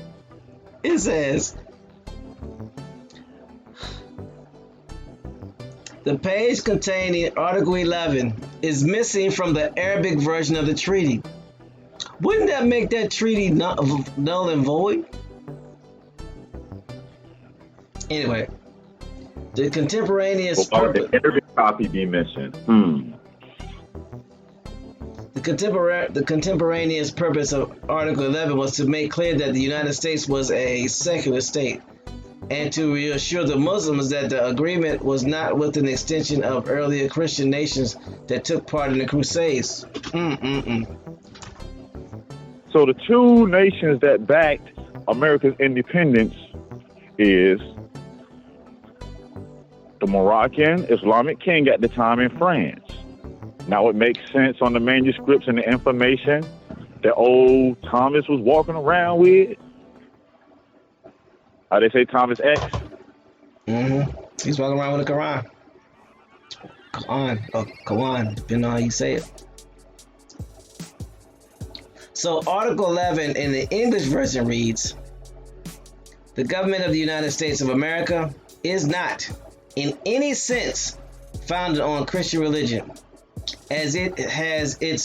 It says, the page containing Article 11 is missing from the Arabic version of the treaty. Wouldn't that make that treaty null and void? Anyway, the contemporaneous Why would the Arabic copy be missing? The contemporaneous purpose of Article 11 was to make clear that the United States was a secular state, and to reassure the Muslims that the agreement was not with an extension of earlier Christian nations that took part in the Crusades. So the two nations that backed America's independence is the Moroccan Islamic king at the time in France. Now it makes sense on the manuscripts and the information that old Thomas was walking around with. How they say Thomas X? He's walking around with a Quran. Quran, depending on how you say it. So Article 11 in the English version reads, the government of the United States of America is not, in any sense, founded on Christian religion, as it has in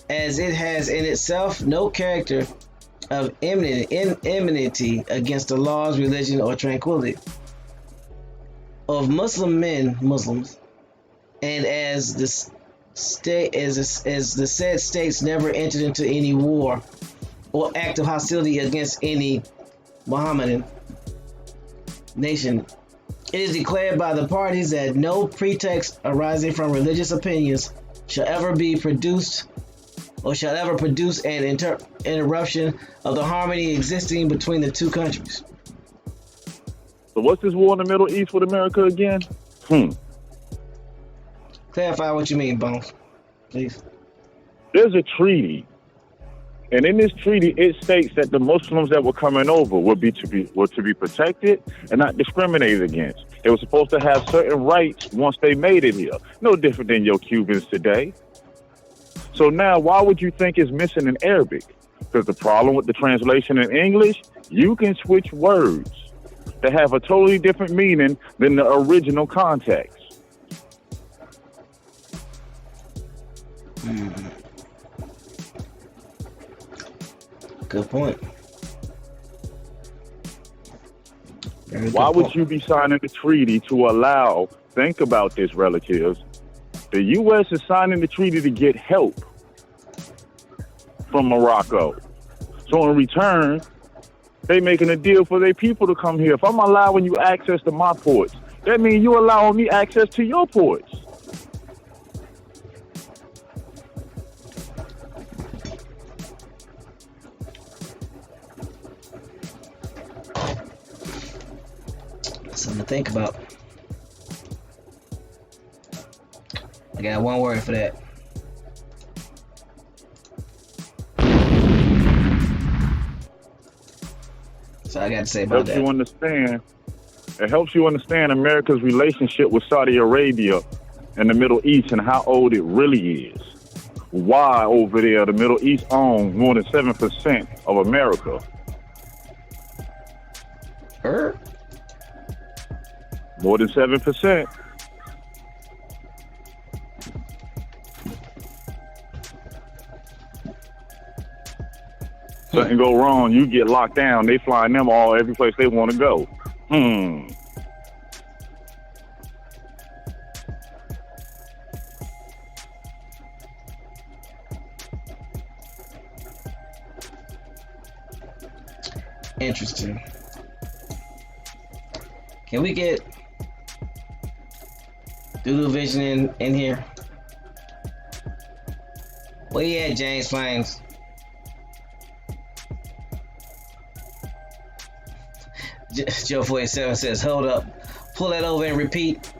itself no character of enmity against the laws, religion, or tranquility of Muslims, and as the said states never entered into any war or act of hostility against any Mohammedan nation. It is declared by the parties that no pretext arising from religious opinions shall ever produce an interruption of the harmony existing between the two countries. So what's this war in the Middle East with America again? Clarify what you mean, Bones, please. There's a treaty, and in this treaty, it states that the Muslims that were coming over were to be protected and not discriminated against. They were supposed to have certain rights once they made it here. No different than your Cubans today. So now, why would you think it's missing in Arabic? Because the problem with the translation in English, you can switch words that have a totally different meaning than the original context. Good point. Why would you be signing the treaty to allow, think about this, relatives, the U.S. is signing the treaty to get help from Morocco. So in return, they making a deal for their people to come here. If I'm allowing you access to my ports, that means you allowing me access to your ports. Something to think about. I got one word for that. So I got to say about that. It helps you understand America's relationship with Saudi Arabia and the Middle East and how old it really is. Why over there the Middle East owns more than 7% of America. More than 7%. Something go wrong, you get locked down. They flying them all every place they want to go. Interesting. Can we get Doodle Vision in here? Where you at, James Flames? Joe 47 says, hold up. Pull that over and repeat.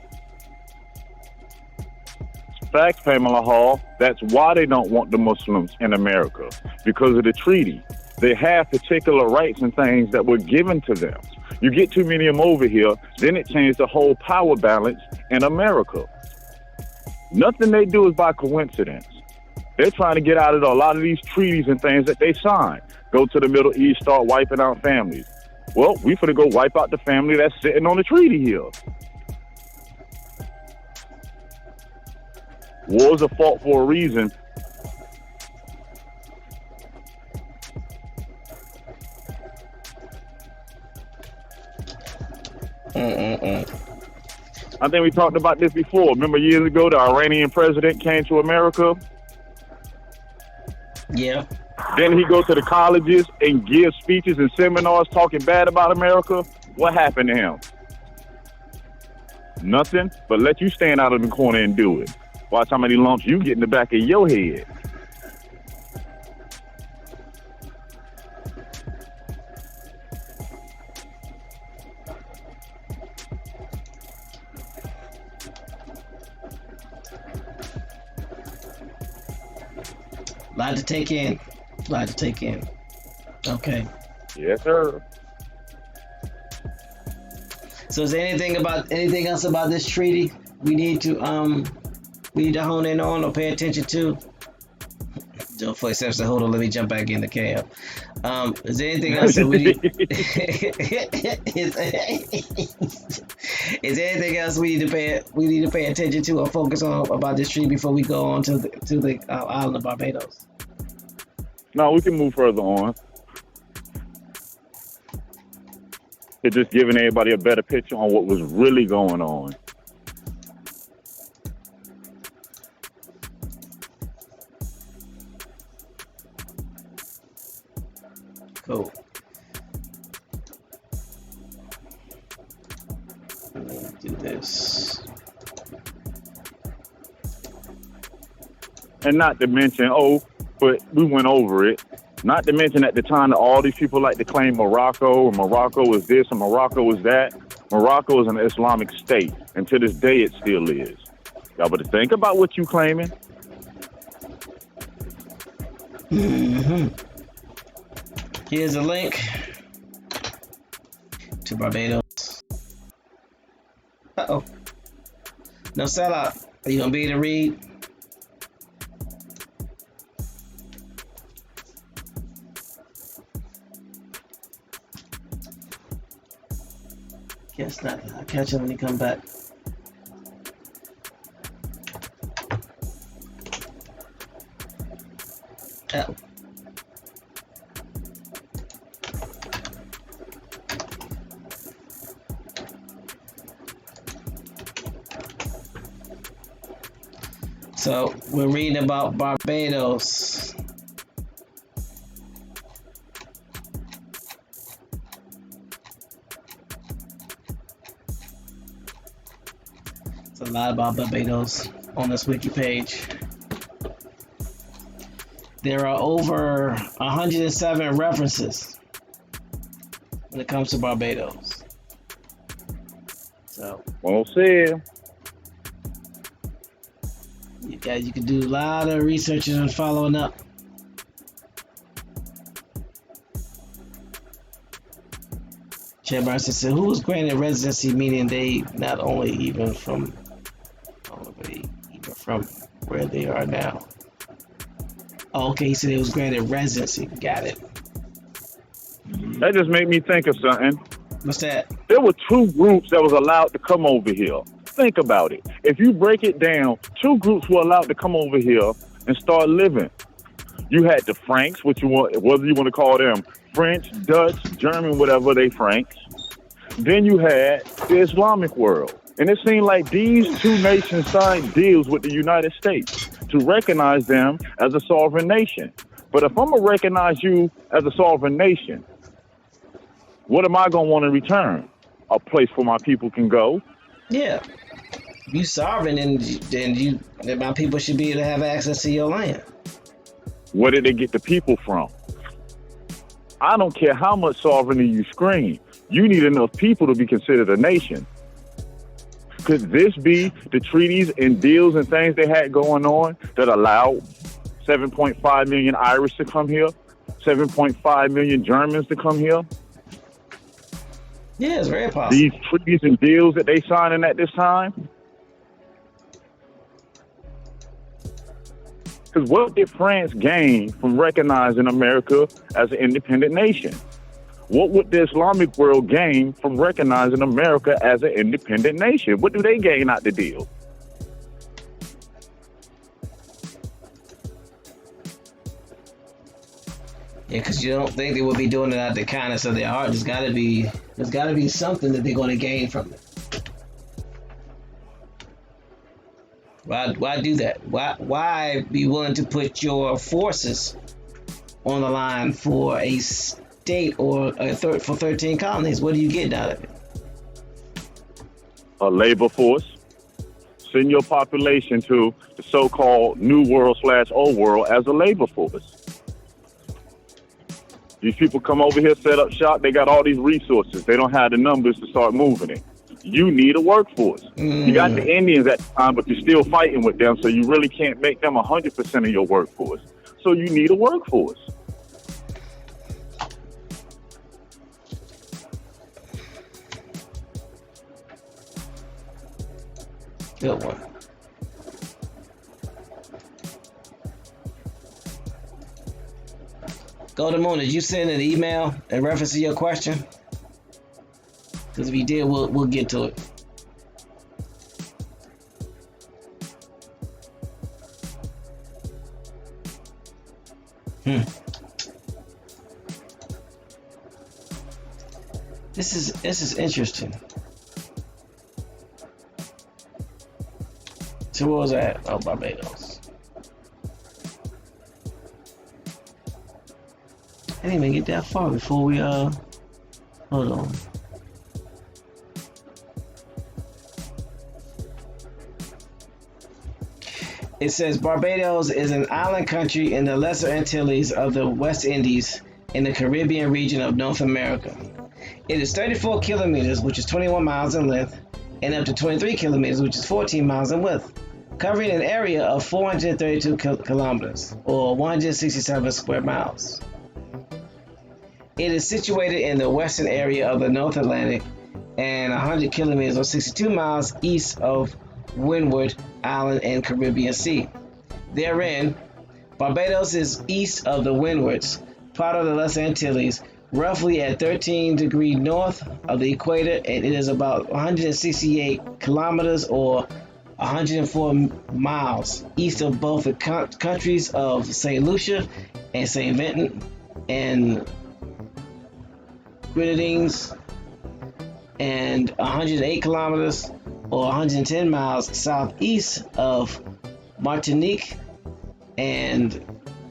facts, Pamela Hall. That's why they don't want the Muslims in America, because of the treaty. They have particular rights and things that were given to them. You get too many of them over here, then it changed the whole power balance in America. Nothing they do is by coincidence. They're trying to get out of a lot of these treaties and things that they signed. Go to the Middle East, start wiping out families. Well, we finna go wipe out the family that's sitting on the treaty here. Wars are fought for a reason. I think we talked about this before. Remember years ago, the Iranian president came to America? Yeah. Then he goes to the colleges and gives speeches and seminars talking bad about America. What happened to him? Nothing, but let you stand out in the corner and do it. Watch how many lumps you get in the back of your head. Lot to take in. Lot to take in. Okay. Yes, sir. So is there anything else about this treaty we need to hone in on or pay attention to? Joe Foy says, hold on, let me jump back in the cab. Is there anything else that we need? Is there anything else we need to pay attention to or focus on about this treaty before we go on to the island of Barbados? No, we can move further on. It's just giving everybody a better picture on what was really going on. Cool. Let me do this. And not to mention, but we went over it. Not to mention at the time that all these people like to claim Morocco, and Morocco is this, and Morocco is that. Morocco is an Islamic state, and to this day it still is. Y'all better think about what you claiming. Mm-hmm. Here's a link to Barbados. Uh-oh. No sellout. Are you gonna be able to read? Guess not. I'll catch him when he come back. Oh. So we're reading about Barbados. It's a lot about Barbados on this wiki page. There are over 107 references when it comes to Barbados. So, Well said. you can do a lot of research and following up. Chad Barson said, who was granted residency, meaning they not only even from where they are now. Oh, okay, he said it was granted residency. Got it. That just made me think of something. What's that? There were two groups that was allowed to come over here. Think about it. If you break it down, two groups were allowed to come over here and start living. You had the Franks, whether you want to call them French, Dutch, German, whatever they Franks. Then you had the Islamic world. And it seemed like these two nations signed deals with the United States to recognize them as a sovereign nation. But if I'm going to recognize you as a sovereign nation, what am I going to want in return? A place where my people can go? Yeah. If you sovereign, then my people should be able to have access to your land. Where did they get the people from? I don't care how much sovereignty you scream. You need enough people to be considered a nation. Could this be the treaties and deals and things they had going on that allowed 7.5 million Irish to come here, 7.5 million Germans to come here? Yeah, it's very possible. These treaties and deals that they signing at this time? Because what did France gain from recognizing America as an independent nation? What would the Islamic world gain from recognizing America as an independent nation? What do they gain out the deal? Yeah, because you don't think they would be doing it out of the kindness of their heart. There's got to be something that they're going to gain from it. Why do that? Why be willing to put your forces on the line for a state or for 13 colonies? What do you get out of it? A labor force. Send your population to the so-called New World / Old World as a labor force. These people come over here, set up shop. They got all these resources. They don't have the numbers to start moving it. You need a workforce. You got the Indians at the time, but you're still fighting with them, so you really can't make them 100% of your workforce. So you need a workforce. Good one. Golden Moon, did you send an email in reference to your question? Because if you did, we'll get to it. This is interesting. So where was that? Oh, Barbados. I didn't even get that far before we hold on. It says Barbados is an island country in the Lesser Antilles of the West Indies in the Caribbean region of North America. It is 34 kilometers, which is 21 miles in length, and up to 23 kilometers, which is 14 miles in width, covering an area of 432 kilometers, or 167 square miles. It is situated in the western area of the North Atlantic and 100 kilometers or 62 miles east of Windward Island and Caribbean Sea. Therein, Barbados is east of the Windwards, part of the Lesser Antilles, roughly at 13 degrees north of the equator, and it is about 168 kilometers or 104 miles east of both the countries of St. Lucia and St. Vincent and Grenadines, and 108 kilometers or 110 miles southeast of Martinique, and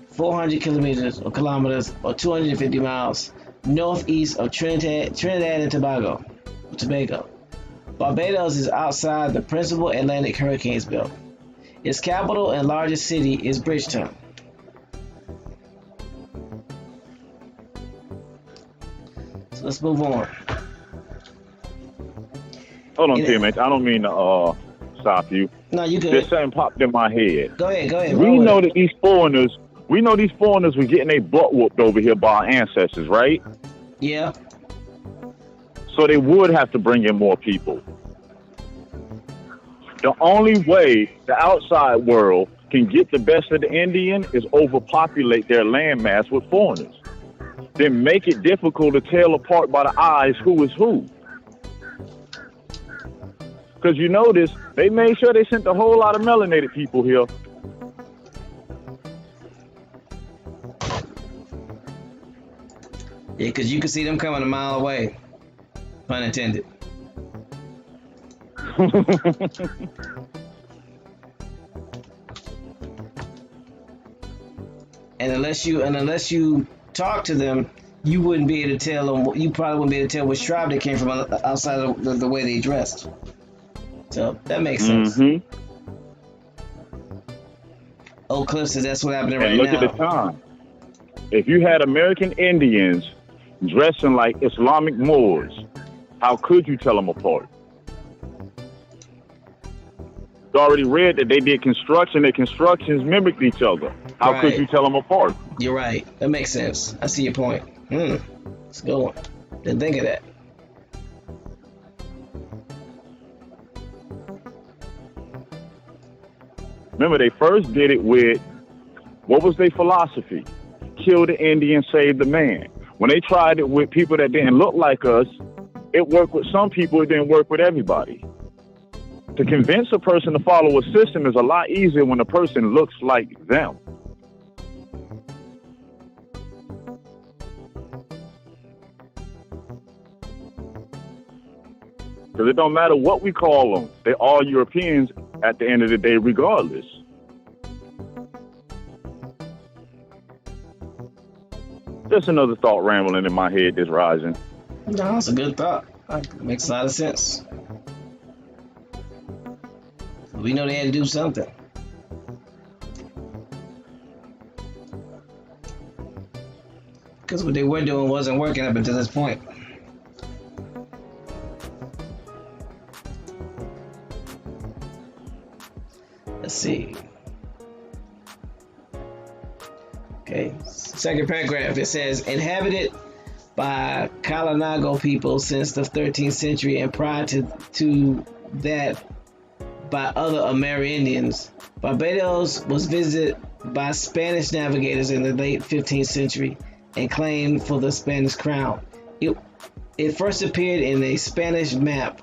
400 kilometers or 250 miles northeast of Trinidad and Tobago. Barbados is outside the principal Atlantic hurricanes belt. Its capital and largest city is Bridgetown. So let's move on. Hold on, teammates. I don't mean to stop you. No, you good. There's something popped in my head. Go ahead. We know that these foreigners were getting their butt whooped over here by our ancestors, right? Yeah. So they would have to bring in more people. The only way the outside world can get the best of the Indian is overpopulate their landmass with foreigners. Then make it difficult to tell apart by the eyes who is who. Because you notice, they made sure they sent a whole lot of melanated people here. Yeah, because you can see them coming a mile away. Pun intended. And unless you talk to them, you wouldn't be able to tell them. You probably wouldn't be able to tell which tribe they came from outside of the way they dressed. So that makes sense. Mm-hmm. Oak Cliff says that's what happened right now. And look at the time. If you had American Indians dressing like Islamic Moors, how could you tell them apart? You already read that they did construction. Their constructions mimicked each other. How could you tell them apart? You're right. That makes sense. I see your point. It's a good one. Didn't think of that. Remember, they first did it with, what was their philosophy? Kill the Indian, save the man. When they tried it with people that didn't look like us, it worked with some people, it didn't work with everybody. To convince a person to follow a system is a lot easier when a person looks like them. Because it don't matter what we call them, they're all Europeans at the end of the day, regardless. Just another thought rambling in my head this rising. No, that's a good thought. That makes a lot of sense. We know they had to do something. Because what they were doing wasn't working up until this point. Let's see. Okay, second paragraph, it says, inhabited by Kalinago people since the 13th century and prior to that by other Amerindians. Barbados was visited by Spanish navigators in the late 15th century and claimed for the Spanish crown. It first appeared in a Spanish map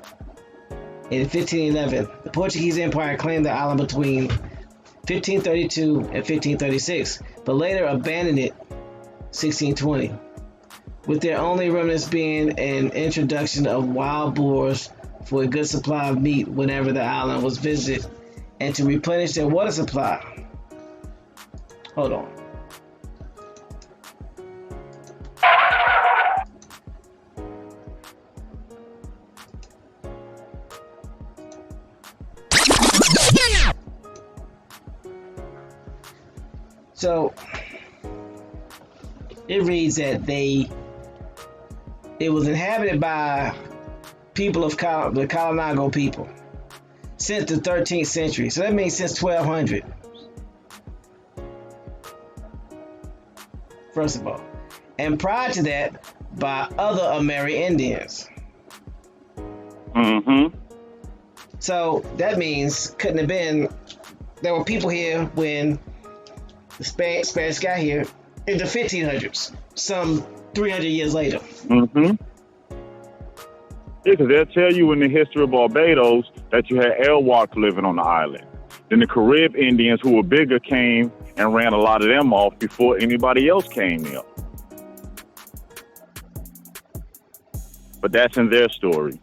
in 1511. The Portuguese Empire claimed the island between 1532 and 1536, but later abandoned it 1620, with their only remnants being an introduction of wild boars for a good supply of meat whenever the island was visited and to replenish their water supply. Hold on. So it reads that it was inhabited by people of the Kalinago people since the 13th century. So that means since 1200. First of all. And prior to that, by other Amerindians. Mm-hmm. So that means couldn't have been, there were people here when the Spanish got here in the 1500s, some 300 years later. Mm-hmm. Yeah, because they'll tell you in the history of Barbados that you had Arawaks living on the island. Then the Carib Indians, who were bigger, came and ran a lot of them off before anybody else came here. But that's in their story.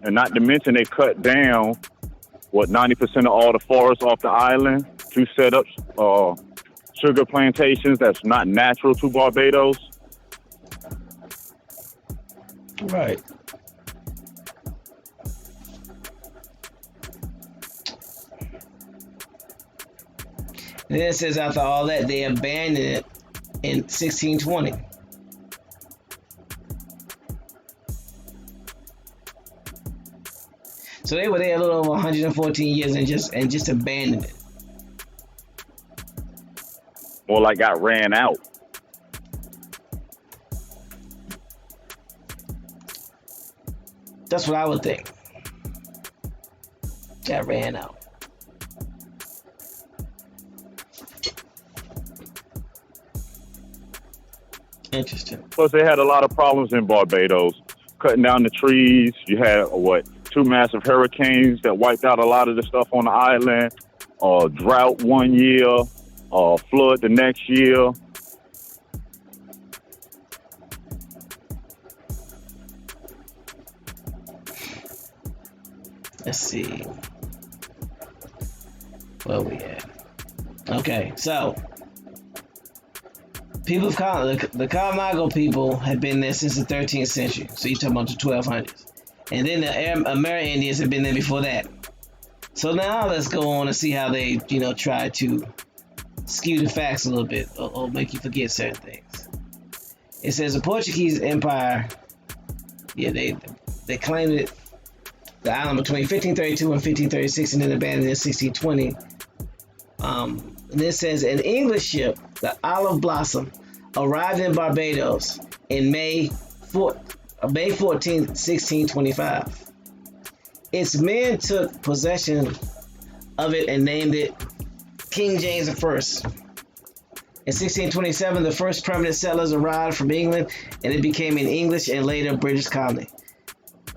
And not to mention they cut down, 90% of all the forests off the island to set up sugar plantations that's not natural to Barbados. Right. And then it says after all that, they abandoned it in 1620. So they were there a little over 114 years and just abandoned it. More like got ran out. That's what I would think. Got ran out. Interesting. Plus, they had a lot of problems in Barbados, cutting down the trees. You had, 2 massive hurricanes that wiped out a lot of the stuff on the island, drought one year, flood the next year. Let's see. Where we at? Okay, so people of the Kalinago people had been there since the 13th century. So you're talking about the 1200s. And then the Amerindians had been there before that. So now let's go on and see how they, try to skew the facts a little bit or make you forget certain things. It says the Portuguese Empire, they claimed it, the island between 1532 and 1536, and then abandoned it in 1620. And it says an English ship, the Olive Blossom, arrived in Barbados in May 14th, 1625. Its men took possession of it and named it King James I. In 1627, the first permanent settlers arrived from England, and it became an English and later British colony.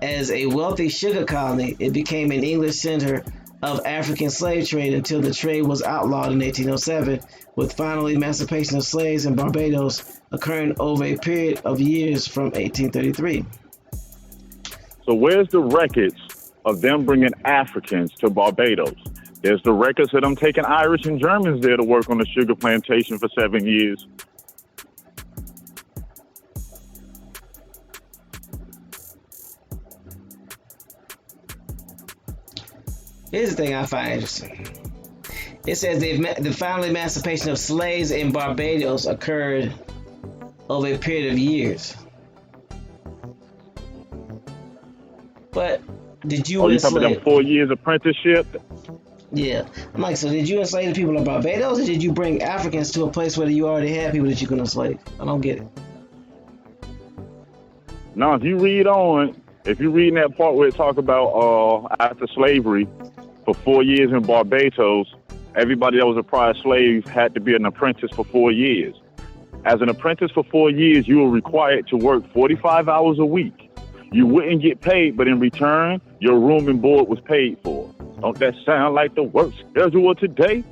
As a wealthy sugar colony, it became an English center of African slave trade until the trade was outlawed in 1807, with final emancipation of slaves in Barbados occurring over a period of years from 1833. So where's the records of them bringing Africans to Barbados? There's the records of them taking Irish and Germans there to work on the sugar plantation for 7 years. Here's the thing I find interesting. It says the final emancipation of slaves in Barbados occurred over a period of years. But did you you talking about them 4 years apprenticeship? Yeah. I'm like, so did you enslave the people of Barbados, or did you bring Africans to a place where you already had people that you could enslave? I don't get it. No, if you read in that part where it talk about after slavery for 4 years in Barbados, everybody that was a prior slave had to be an apprentice for 4 years. As an apprentice for 4 years, you were required to work 45 hours a week. You wouldn't get paid, but in return, your room and board was paid for. Don't that sound like the work schedule of today?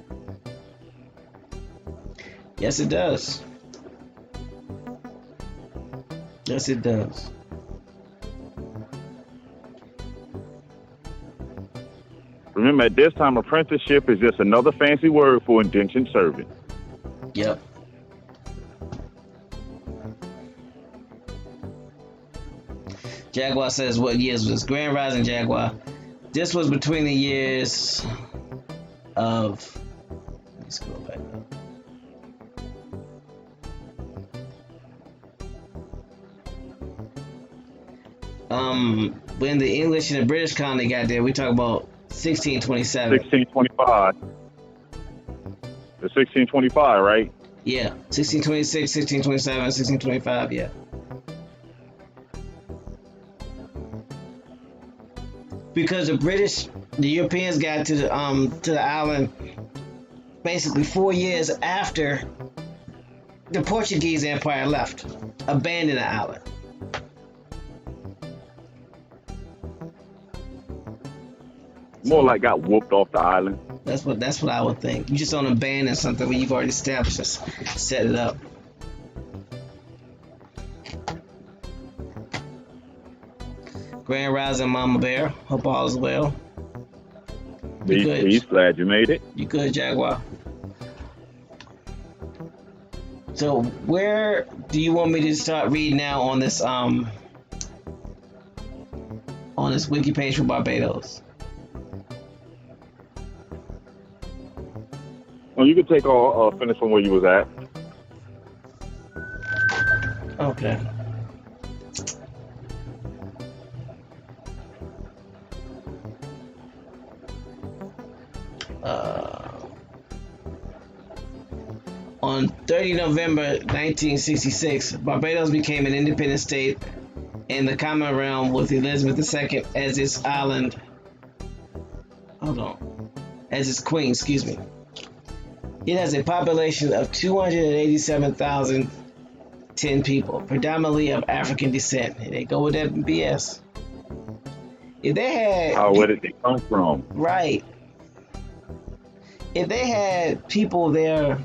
Yes, it does. Yes, it does. Remember, at this time, apprenticeship is just another fancy word for indentured servant. Yep. Jaguar says, what years was this? Grand Rising Jaguar. This was between the years of... Let's go back up. When the English and the British colony got there, we talk about 1627. 1625. The 1625, right? Yeah, 1626, 1627, 1625, yeah. Because the Europeans got to the island basically 4 years after the Portuguese Empire left, abandoned the island. More like got whooped off the island. That's what I would think. You just don't abandon something where you've already established, just set it up. Grand Rising Mama Bear. Hope all is well. He's glad you made it. You good, Jaguar? So where do you want me to start reading now on this wiki page for Barbados? Well, you could take finish from where you was at. Okay. On 30 November 1966, Barbados became an independent state in the Common Realm with Elizabeth II as its queen, excuse me. It has a population of 287,010 people, predominantly of African descent. They go with that BS. If they had... Where did they come from? Right. If they had people there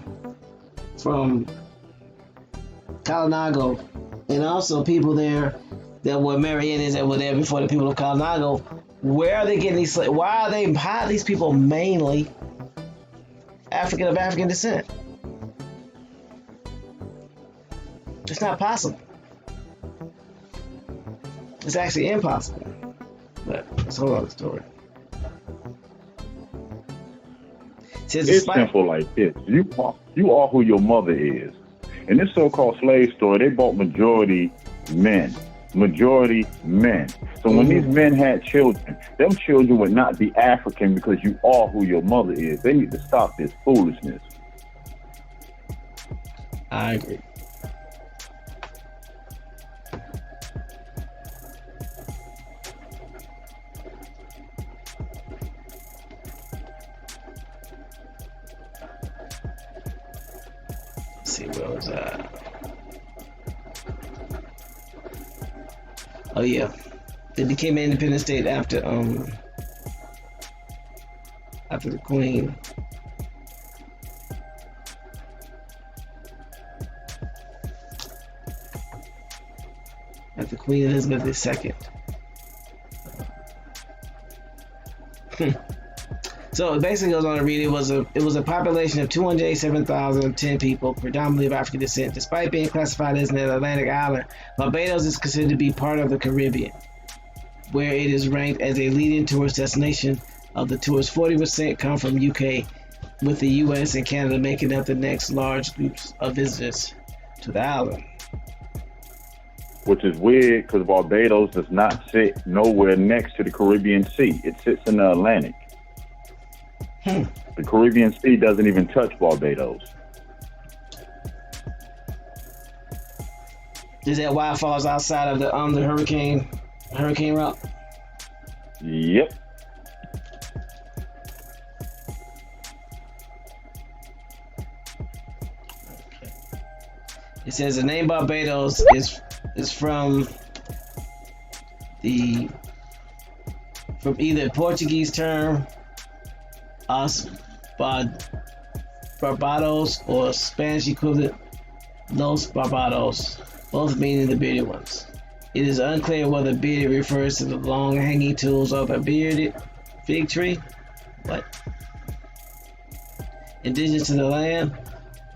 from Kalinago, and also people there that were Marianas that were there before the people of Kalinago, where are they getting these slaves? How are these people mainly of African descent? It's not possible. It's actually impossible. But it's a whole other story. It's simple like this. You are who your mother is. In this so-called slave story, they bought majority men. Majority men. So when these men had children, them children would not be African because you are who your mother is. They need to stop this foolishness. I agree. Let's see, where was I? Oh yeah, they became an independent state after the Queen. After Queen Elizabeth II. So it basically goes on to read, it was a population of 287,010 people, predominantly of African descent. Despite being classified as an Atlantic island, Barbados is considered to be part of the Caribbean, where it is ranked as a leading tourist destination. Of the tourists, 40% come from UK, with the US and Canada making up the next large groups of visitors to the island. Which is weird because Barbados does not sit nowhere next to the Caribbean Sea. It sits in the Atlantic. The Caribbean Sea doesn't even touch Barbados. Is that why it falls outside of the hurricane route? Yep. It says the name Barbados is from either Portuguese term Barbados or Spanish equivalent Los Barbados, both meaning the bearded ones. It is unclear whether bearded refers to the long hanging tools of a bearded fig tree, indigenous to the land,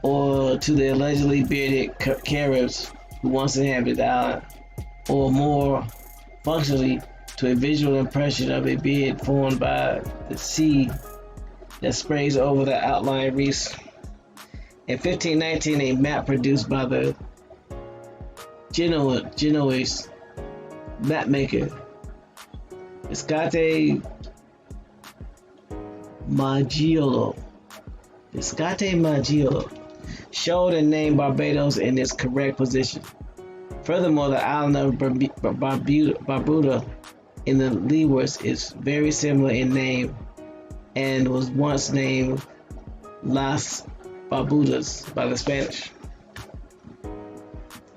or to the allegedly bearded Caribs who once inhabited the island, or more functionally to a visual impression of a beard formed by the sea that sprays over the outlying reefs. In 1519, a map produced by the Genoese mapmaker Visconti Maggiolo showed and named Barbados in its correct position. Furthermore, the island of Barbuda in the Leewards is very similar in name and was once named Las Barbudas by the Spanish. I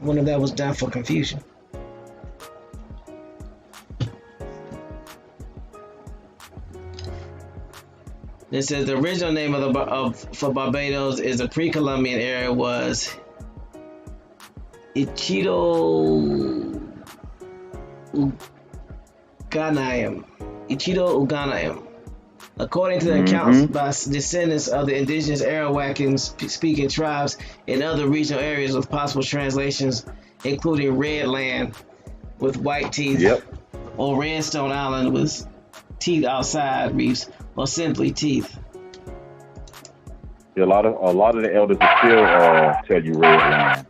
wonder if that was done for confusion. It says the original name for Barbados is the pre-Columbian era was Equator Uganium. According to the accounts by descendants of the indigenous Arawakan-speaking tribes in other regional areas, with possible translations including Red Land with white teeth, or Redstone Island with teeth outside reefs, or simply teeth. Yeah, a lot of the elders will still tell you Red Land.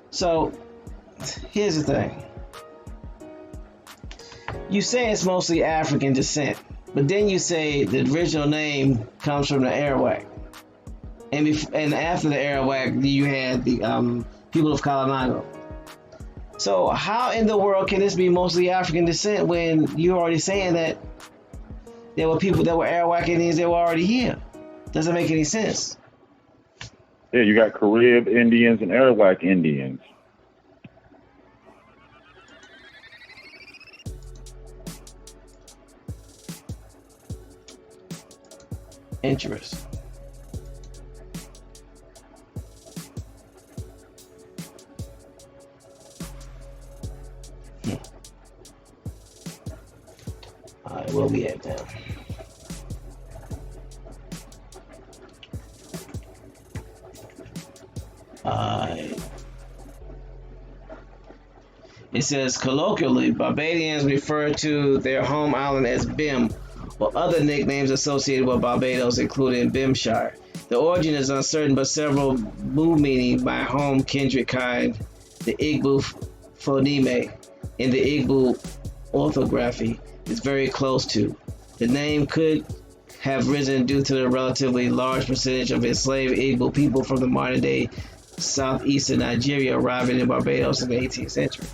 So, here's the thing. You say it's mostly African descent, but then you say the original name comes from the Arawak. And after the Arawak, you had the people of Colorado. So how in the world can this be mostly African descent when you're already saying that there were people that were Arawak Indians that were already here? Doesn't make any sense. Yeah, you got Carib Indians and Arawak Indians. Interesting. All right, where we at now? It says colloquially, Barbadians refer to their home island as Bim, or other nicknames associated with Barbados, including Bimshire. The origin is uncertain, but several mu meaning my home kindred kind, the Igbo phoneme in the Igbo orthography is very close to. The name could have risen due to the relatively large percentage of enslaved Igbo people from the modern day southeastern Nigeria arriving in Barbados in the 18th century.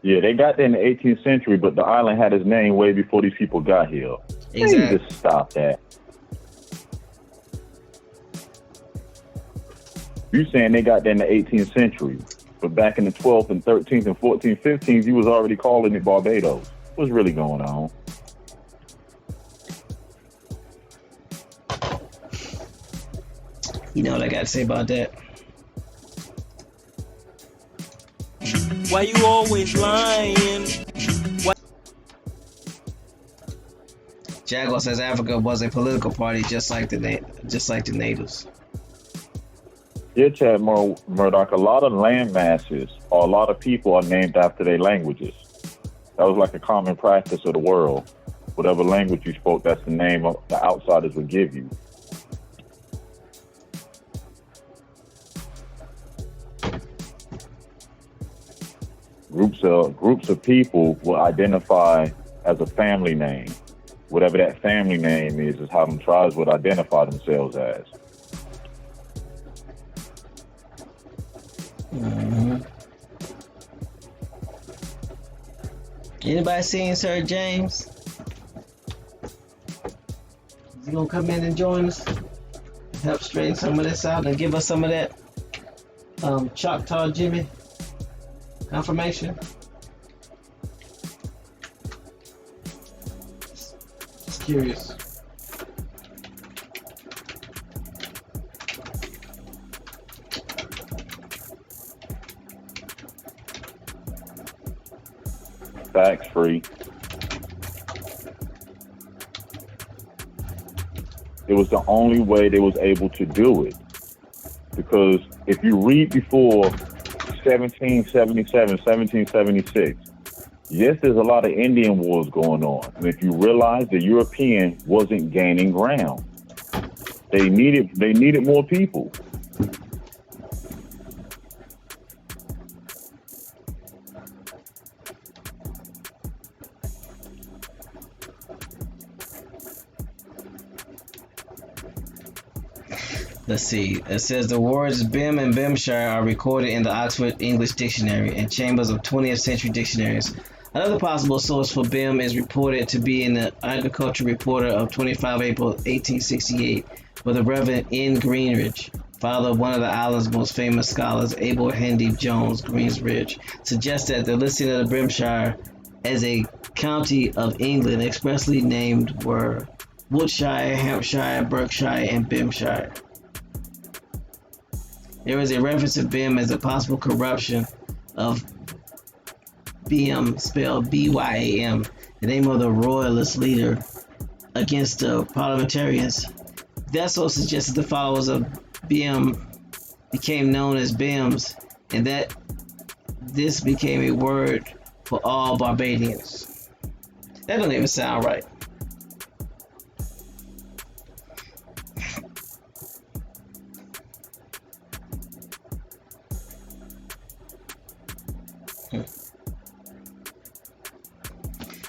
Yeah, they got there in the 18th century, but the island had its name way before these people got here. Exactly. Just stop that. You saying they got there in the 18th century, but back in the 12th and 13th and 14th, 15th, you was already calling it Barbados. What's really going on? You know what I got to say about that? Why you always lying? Jaguar says Africa was a political party just like the natives. Yeah, Chad Murdoch, a lot of land masses or a lot of people are named after their languages. That was like a common practice of the world. Whatever language you spoke, that's the name of the outsiders would give you. Groups of people will identify as a family name. Whatever that family name is how them tribes would identify themselves as. Mm-hmm. Anybody seen Sir James? Is he gonna come in and join us? Help straighten some of this out and give us some of that Choctaw Jimmy confirmation? Just curious. Tax free. It was the only way they was able to do it. Because if you read before 1777, 1776, yes, there's a lot of Indian wars going on. And if you realize the European wasn't gaining ground, they needed more people. Let's see. It says the words Bim and Bimshire are recorded in the Oxford English Dictionary and chambers of 20th century dictionaries. Another possible source for Bim is reported to be in the Agriculture Reporter of 25 April 1868, where the Reverend N. Greenridge, father of one of the island's most famous scholars, Abel Hendy Jones Greenridge, suggests that the listing of the Bimshire as a county of England expressly named were Wiltshire, Hampshire, Berkshire, and Bimshire. There is a reference to Bim as a possible corruption of Byam, spelled B-Y-A-M, the name of the royalist leader against the parliamentarians. That also suggests that the followers of Byam became known as Bims, and that this became a word for all Barbadians. That don't even sound right.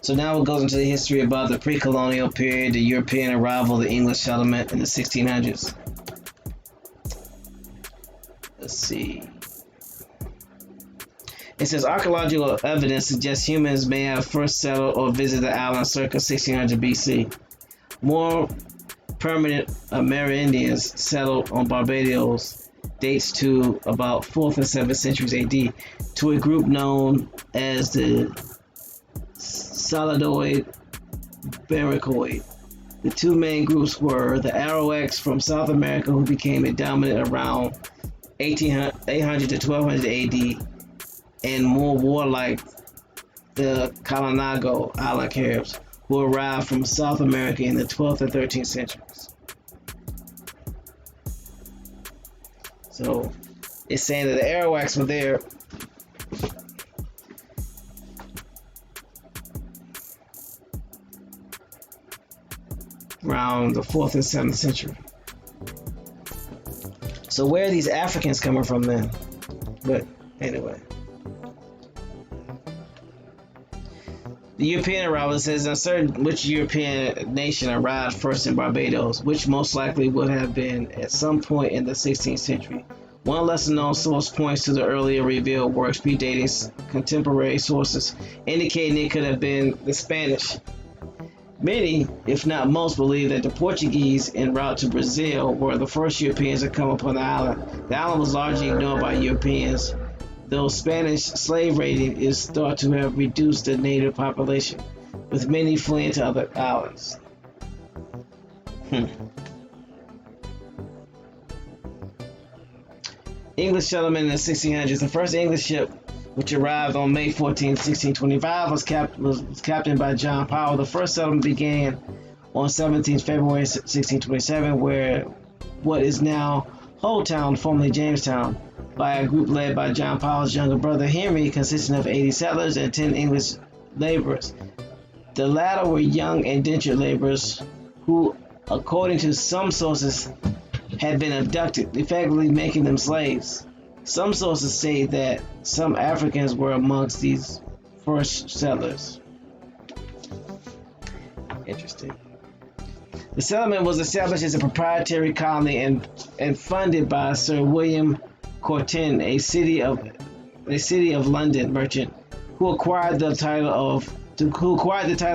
So now it goes into the history about the pre-colonial period, the European arrival, the English settlement in the 1600s. Let's see. It says archaeological evidence suggests humans may have first settled or visited the island circa 1600 BC. More permanent Amerindians settled on Barbados dates to about 4th and 7th centuries AD to a group known as the Solidoid Barracoid. The two main groups were the Arawaks from South America, who became a dominant around 800 to 1200 AD, and more warlike the Kalinago Island Caribs, who arrived from South America in the 12th and 13th centuries. So It's saying that the Arawaks were there around the 4th and 7th century. So where are these Africans coming from then? But anyway. The European arrival says uncertain which European nation arrived first in Barbados, which most likely would have been at some point in the 16th century. One lesser known source points to the earlier revealed works predating contemporary sources, indicating it could have been the Spanish. Many, if not most, believe that the Portuguese en route to Brazil were the first Europeans to come upon the island. The island was largely ignored by Europeans, though Spanish slave raiding is thought to have reduced the native population, with many fleeing to other islands. English settlement in the 1600s. The first English ship, which arrived on May 14, 1625, was captained by John Powell. The first settlement began on 17 February 1627, where what is now Hull Town, formerly Jamestown, by a group led by John Powell's younger brother Henry, consisting of 80 settlers and 10 English laborers. The latter were young indentured laborers who, according to some sources, had been abducted, effectively making them slaves. Some sources say that some Africans were amongst these first settlers. Interesting. The settlement was established as a proprietary colony and funded by Sir William Cortin, a city of London merchant, who acquired the title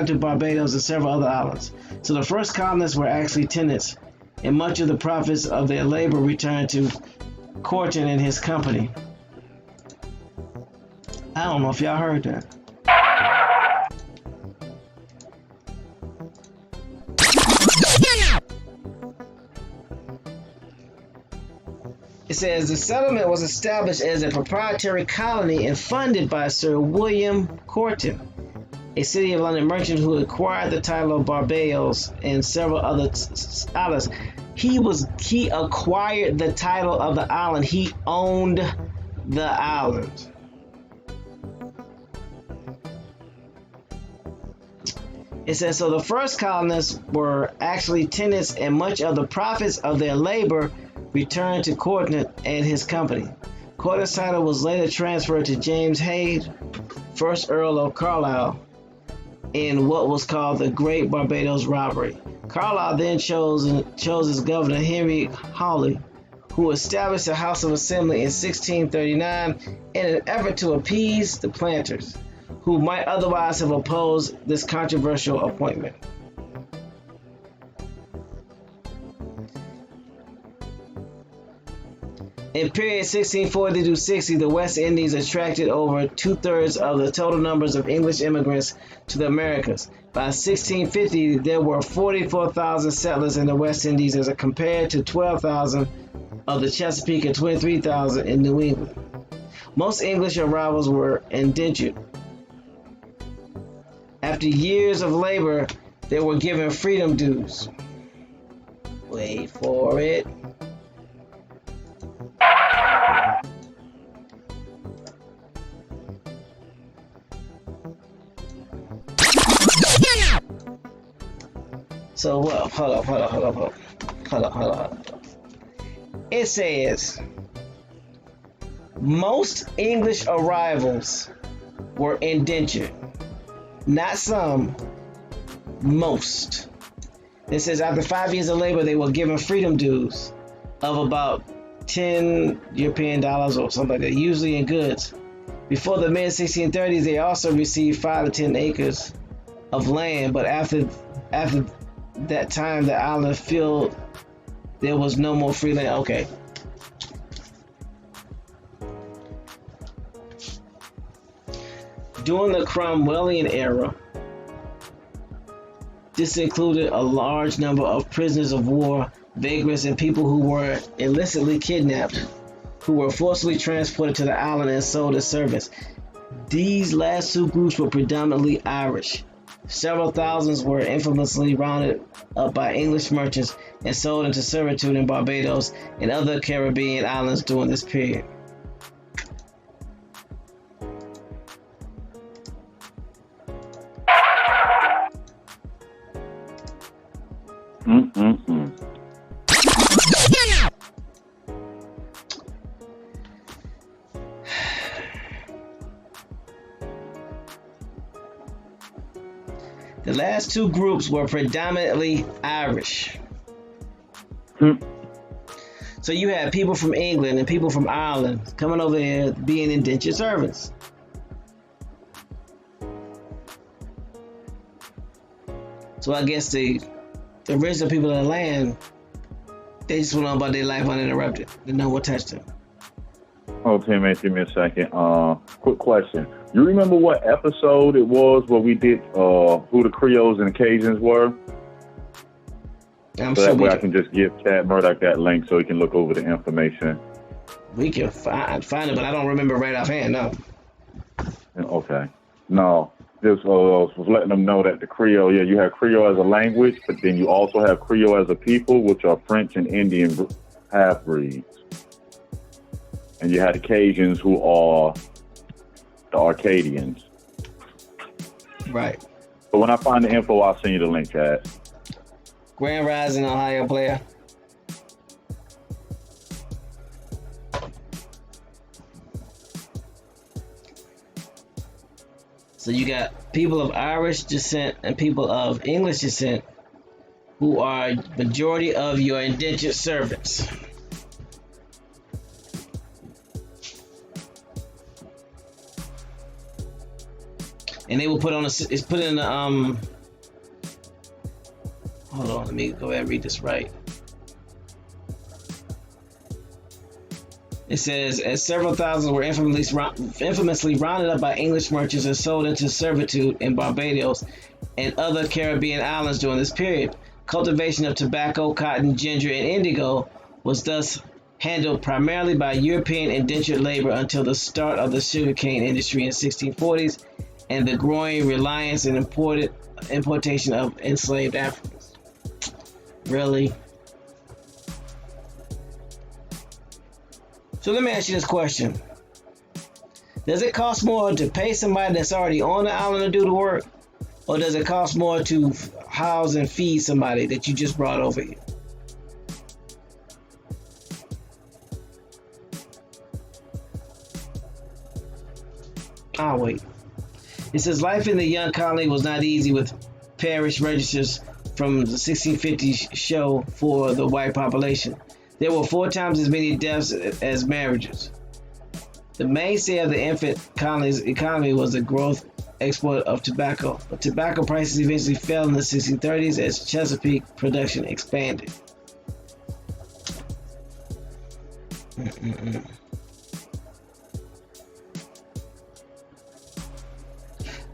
to Barbados and several other islands. So the first colonists were actually tenants, and much of the profits of their labor returned to Cortin and his company. I don't know if y'all heard that. It says the settlement was established as a proprietary colony and funded by Sir William Cortin, a city of London merchant who acquired the title of Barbados and several other islands. He acquired the title of the island. He owned the island. It says, so the first colonists were actually tenants, and much of the profits of their labor returned to Cortin and his company. Cortin's title was later transferred to James Hayde, 1st Earl of Carlisle, in what was called the Great Barbados Robbery. Carlisle then chose as governor Henry Hawley, who established the House of Assembly in 1639 in an effort to appease the planters, who might otherwise have opposed this controversial appointment. In period 1640 to 60, the West Indies attracted over 2/3 of the total numbers of English immigrants to the Americas. By 1650, there were 44,000 settlers in the West Indies as compared to 12,000 of the Chesapeake and 23,000 in New England. Most English arrivals were indentured. After years of labor, they were given freedom dues. Wait for it. So what? Hold up. It says most English arrivals were indentured. Not some, most. It says after 5 years of labor, they were given freedom dues of about 10 European dollars or something like that, usually in goods. Before the mid-1630s, they also received 5 to 10 acres of land, but after that time, the island filled, there was no more free land. Okay. During the Cromwellian era, this included a large number of prisoners of war, vagrants, and people who were illicitly kidnapped, who were forcibly transported to the island and sold as servants. These last two groups were predominantly Irish. Several thousands were infamously rounded up by English merchants and sold into servitude in Barbados and other Caribbean islands during this period. The last two groups were predominantly Irish. So you had people from England and people from Ireland coming over here being indentured servants. So I guess the original people of the land, they just went on about their life uninterrupted. No one touched them. Okay, man, give me a second. Quick question. You remember what episode it was where we did who the Creoles and Cajuns were? I'm so sure that way I can just give Chad Murdoch that link so he can look over the information. We can find it, but I don't remember right offhand, no. Okay. No, just was letting them know that the Creole, you have Creole as a language, but then you also have Creole as a people, which are French and Indian half-breeds. And you had the Cajuns, who are the Arcadians. Right. But when I find the info, I'll send you the link, Chad. Grand Rising, Ohio player. So you got people of Irish descent and people of English descent who are majority of your indentured servants. And they will put on it's put in the hold on, let me go ahead and read this right. It says, as several thousands were infamously rounded up by English merchants and sold into servitude in Barbados and other Caribbean islands during this period, cultivation of tobacco, cotton, ginger, and indigo was thus handled primarily by European indentured labor until the start of the sugarcane industry in the 1640s and the growing reliance and importation of enslaved Africans. Really? So let me ask you this question. Does it cost more to pay somebody that's already on the island to do the work? Or does it cost more to house and feed somebody that you just brought over here? I'll wait. It says life in the young colony was not easy, with parish registers from the 1650s show for the white population. There were 4 times as many deaths as marriages. The mainstay of the infant colony's economy was the growth export of tobacco, but tobacco prices eventually fell in the 1630s as Chesapeake production expanded.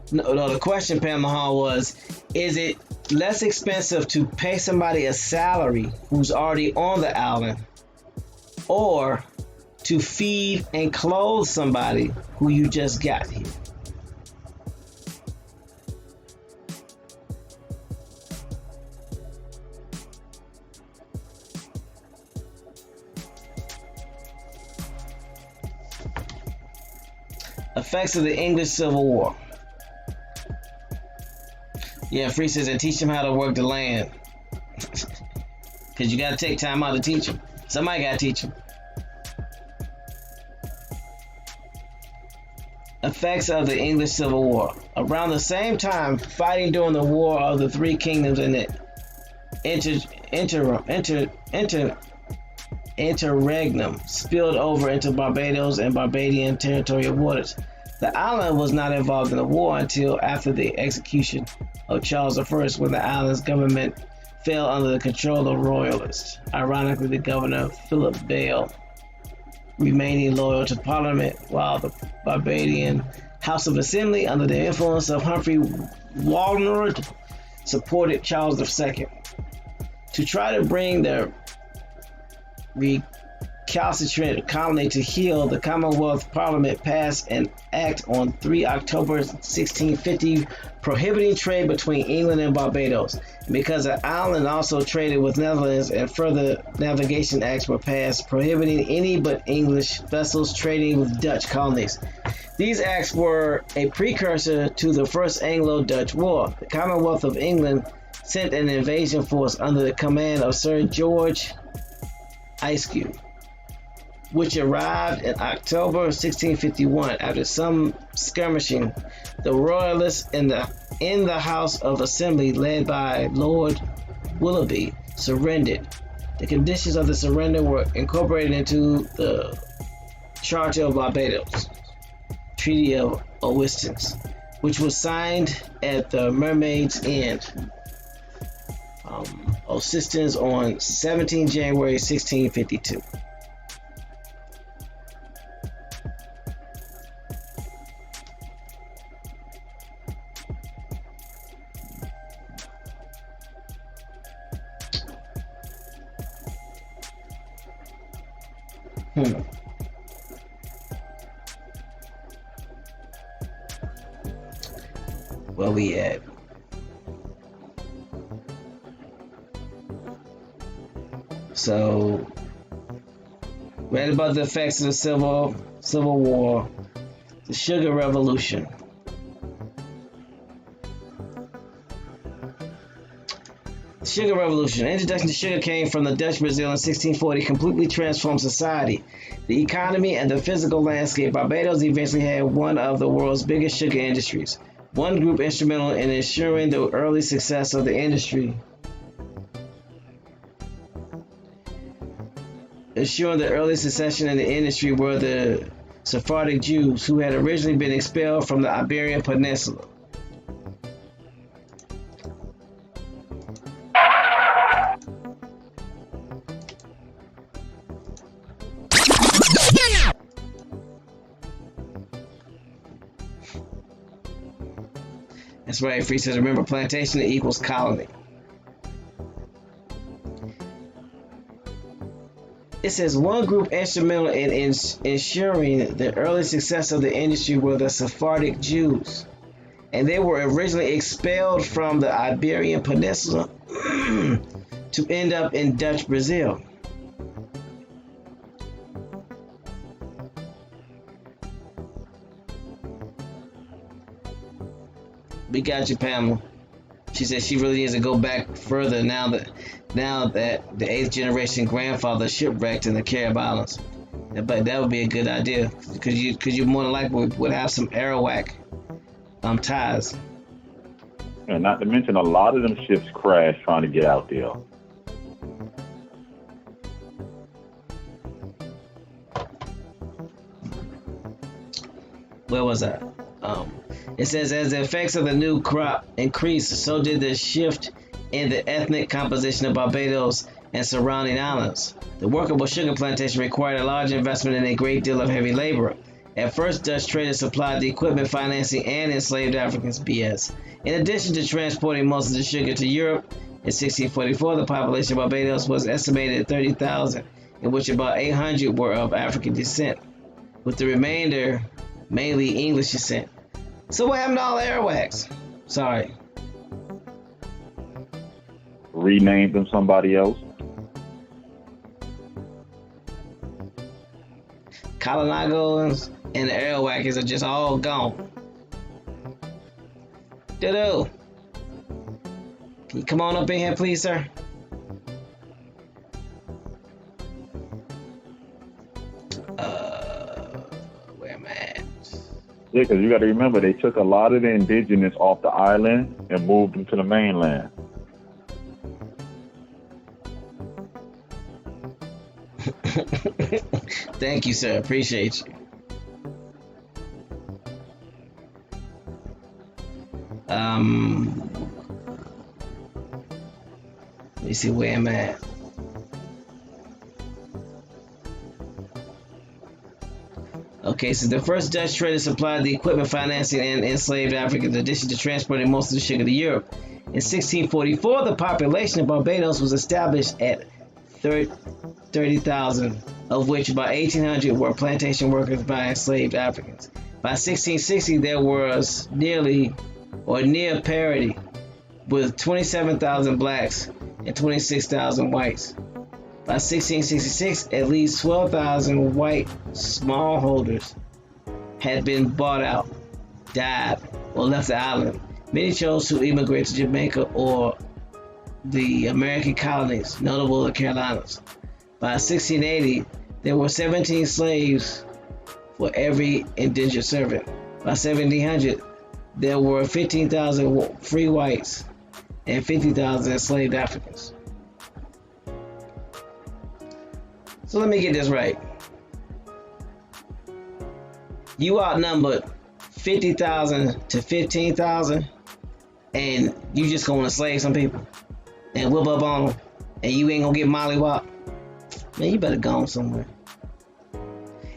No, the question, Pamela, was, is it less expensive to pay somebody a salary who's already on the island, or to feed and clothe somebody who you just got here? Effects of the English Civil War. Yeah, Free says they teach them how to work the land. Because you got to take time out to teach them. Somebody got to teach them. Effects of the English Civil War. Around the same time, fighting during the War of the Three Kingdoms and the interregnum spilled over into Barbados and Barbadian territorial waters. The island was not involved in the war until after the execution of Charles I, when the island's government fell under the control of royalists. Ironically, the governor, Philip Bale, remaining loyal to Parliament, while the Barbadian House of Assembly, under the influence of Humphrey Wynward, supported Charles II. To try to bring the recalcitrant colony to heel, the Commonwealth Parliament passed an act on 3 October 1650 prohibiting trade between England and Barbados. And because the island also traded with Netherlands, and further navigation acts were passed prohibiting any but English vessels trading with Dutch colonies. These acts were a precursor to the First Anglo-Dutch War. The Commonwealth of England sent an invasion force under the command of Sir George Ayscue which arrived in October 1651 after some skirmishing. The royalists in the House of Assembly, led by Lord Willoughby, surrendered. The conditions of the surrender were incorporated into the Charter of Barbados, Treaty of Oistins, which was signed at the Mermaid's End, Oistins, on 17 January 1652. Where we at? So, read about the effects of the Civil War, the Sugar Revolution. The Sugar Revolution. The introduction to sugar cane from the Dutch Brazil in 1640 completely transformed society, the economy, and the physical landscape. Barbados eventually had one of the world's biggest sugar industries. One group instrumental in ensuring the early success of the industry. Ensuring the early succession in the industry were the Sephardic Jews, who had originally been expelled from the Iberian Peninsula. That's right, Free says, remember, plantation equals colony. It says one group instrumental in ensuring the early success of the industry were the Sephardic Jews, and they were originally expelled from the Iberian Peninsula to end up in Dutch Brazil. We got you, Pamela. She said she really needs to go back further now that the 8th generation grandfather shipwrecked in the Carib Islands. But that would be a good idea, because you more than likely would have some Arawak ties. And not to mention, a lot of them ships crashed trying to get out there. Where was I? It says, as the effects of the new crop increased, so did the shift in the ethnic composition of Barbados and surrounding islands. The workable sugar plantation required a large investment and a great deal of heavy labor. At first, Dutch traders supplied the equipment, financing, and enslaved Africans BS. In addition to transporting most of the sugar to Europe, in 1644, the population of Barbados was estimated at 30,000, in which about 800 were of African descent, with the remainder mainly English descent. So what happened to all the Arawaks? Sorry. Renamed them somebody else. Kalanagos and the Arawakis are just all gone. Doodoo. Can you come on up in here, please, sir? Where am I at? Yeah, because you got to remember, they took a lot of the indigenous off the island and moved them to the mainland. Thank you, sir. Appreciate you. Let me see where I'm at. Okay, so the first Dutch traders supplied the equipment, financing, and enslaved Africans, in addition to transporting most of the sugar to Europe. In 1644, the population of Barbados was established at 30,000, of which about 1,800 were plantation workers by enslaved Africans. By 1660, there was nearly or near parity, with 27,000 blacks and 26,000 whites. By 1666, at least 12,000 white smallholders had been bought out, died, or left the island. Many chose to immigrate to Jamaica or the American colonies, notable the Carolinas. By 1680, there were 17 slaves for every indentured servant. By 1700, there were 15,000 free whites and 50,000 enslaved Africans. So let me get this right. You outnumbered 50,000 to 15,000, and you just gonna enslave some people and whip up on them, and you ain't gonna get mollywopped. Man, you better go on somewhere.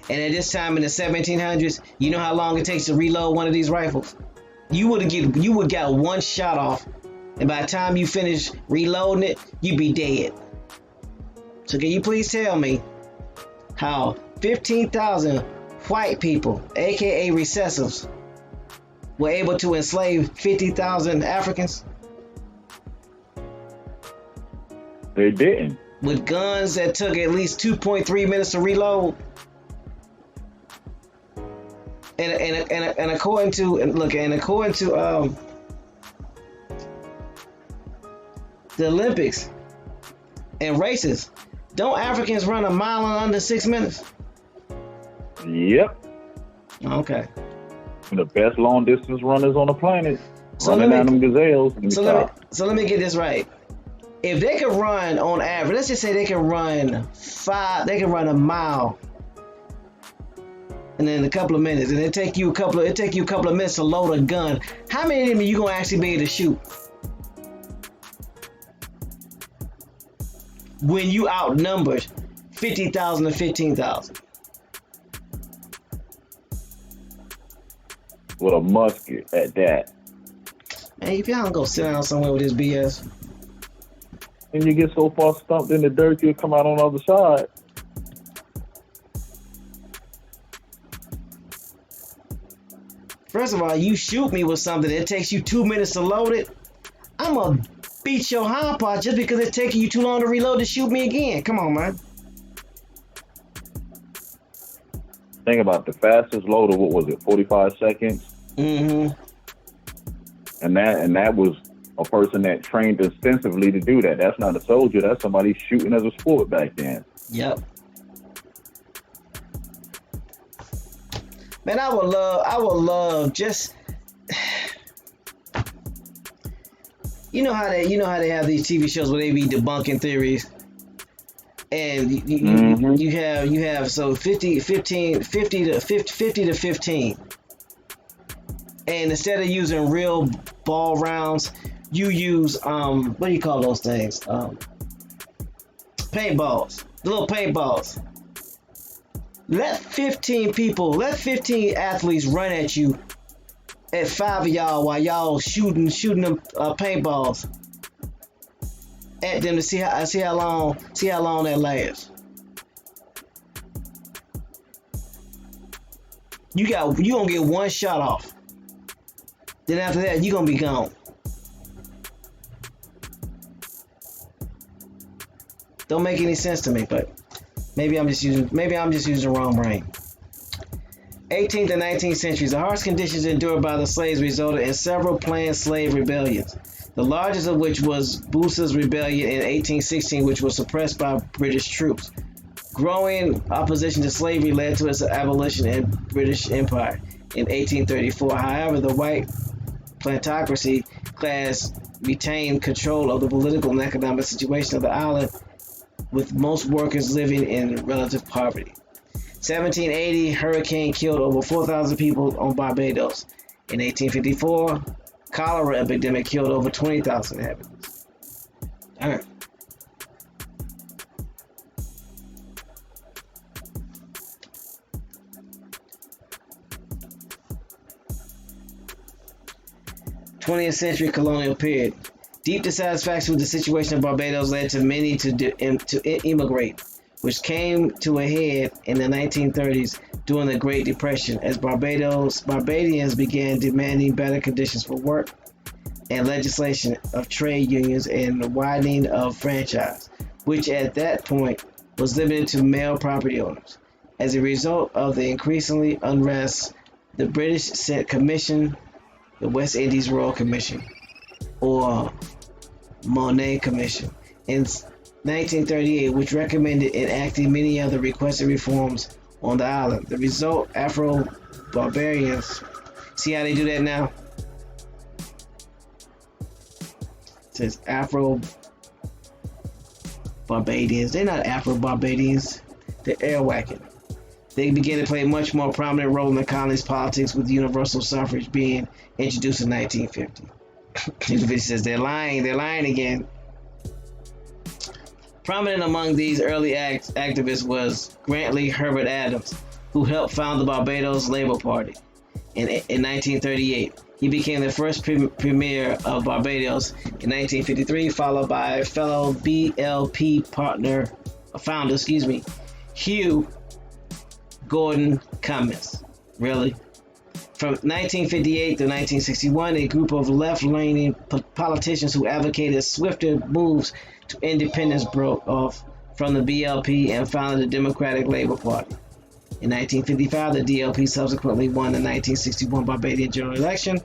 And at this time in the 1700s, you know how long it takes to reload one of these rifles? You would got one shot off, and by the time you finish reloading it, you'd be dead. So can you please tell me how 15,000 white people, aka recessives, were able to enslave 50,000 Africans? They didn't. With guns that took at least 2.3 minutes to reload. And according to the Olympics and races, don't Africans run a mile in under 6 minutes? Yep. Okay. The best long distance runners on the planet. So running down them gazelles. So let me get this right. If they could run on average, let's just say they can run a mile and in a couple of minutes, and it take you a couple of minutes to load a gun. How many of them are you gonna actually be able to shoot when you outnumbered 50,000 to 15,000? With a musket at that. Man, if y'all don't go sit down somewhere with this BS. And you get so far stumped in the dirt, you'll come out on the other side. First of all, you shoot me with something that takes you 2 minutes to load it, I'm gonna beat your hind part just because it's taking you too long to reload to shoot me again. Come on, man. Think about the fastest loader, what was it, 45 seconds? Mm-hmm. And that was a person that trained extensively to do that. That's not a soldier, that's somebody shooting as a sport back then. Yep. Man, I would love just you know how they have these TV shows where they be debunking theories, and you have so 50 to 15, and instead of using real ball rounds, you use what do you call those things? Paintballs, the little paintballs. Let 15 athletes run at you at 5 of y'all while y'all shooting them paintballs at them to see how long that lasts. You gonna get one shot off. Then after that, you gonna be gone. Don't make any sense to me, but maybe I'm just using the wrong brain. 18th and 19th centuries, the harsh conditions endured by the slaves resulted in several planned slave rebellions, the largest of which was Busa's rebellion in 1816, which was suppressed by British troops. Growing opposition to slavery led to its abolition in British Empire in 1834. However, the white plantocracy class retained control of the political and economic situation of the island, with most workers living in relative poverty. 1780, hurricane killed over 4,000 people on Barbados. In 1854, cholera epidemic killed over 20,000 inhabitants. Darn. '20th century colonial period. Deep dissatisfaction with the situation of Barbados led to many to immigrate, which came to a head in the 1930s during the Great Depression as Barbadians began demanding better conditions for work and legislation of trade unions and the widening of franchise, which at that point was limited to male property owners. As a result of the increasingly unrest, the British sent commissioned the West Indies Royal Commission, or Monet Commission, 1938, which recommended enacting many other requested reforms on the island. The result, Afro-Barbarians. See how they do that now? It says Afro-Barbadians. They're not Afro-Barbadians. They're Arawakans. They began to play a much more prominent role in the colony's politics, with universal suffrage being introduced in 1950. It says they're lying again. Prominent among these early activists was Grantley Herbert Adams, who helped found the Barbados Labour Party in 1938. He became the first premier of Barbados in 1953, followed by fellow BLP founder, Hugh Gordon Cummins. Really? From 1958 to 1961, a group of left-leaning politicians who advocated swifter moves to independence broke off from the BLP and founded the Democratic Labour Party. In 1955, the DLP subsequently won the 1961 Barbadian general election,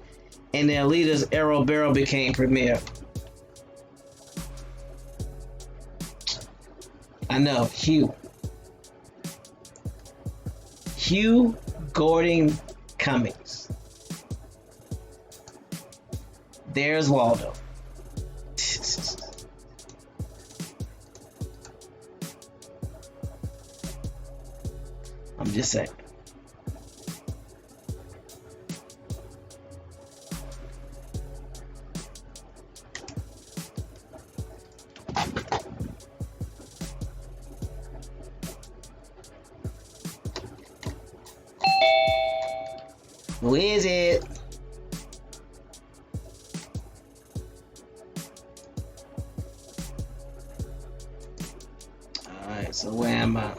and their leaders, Errol Barrow, became premier. I know, Hugh Gordon Cummins. There's Waldo. I'm just saying. Who is it? Alright, so where am I?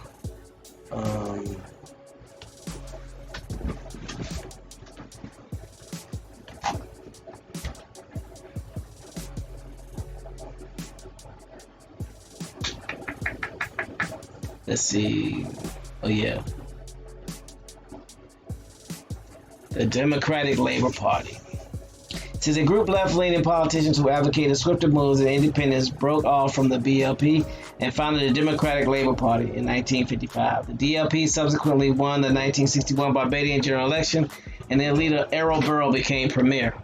Let's see. Oh yeah. The Democratic Labour Party. It says a group left-leaning politicians who advocated swifter moves and independence broke off from the BLP and founded the Democratic Labour Party in 1955. The DLP subsequently won the 1961 Barbadian general election, and their leader Errol Barrow became premier.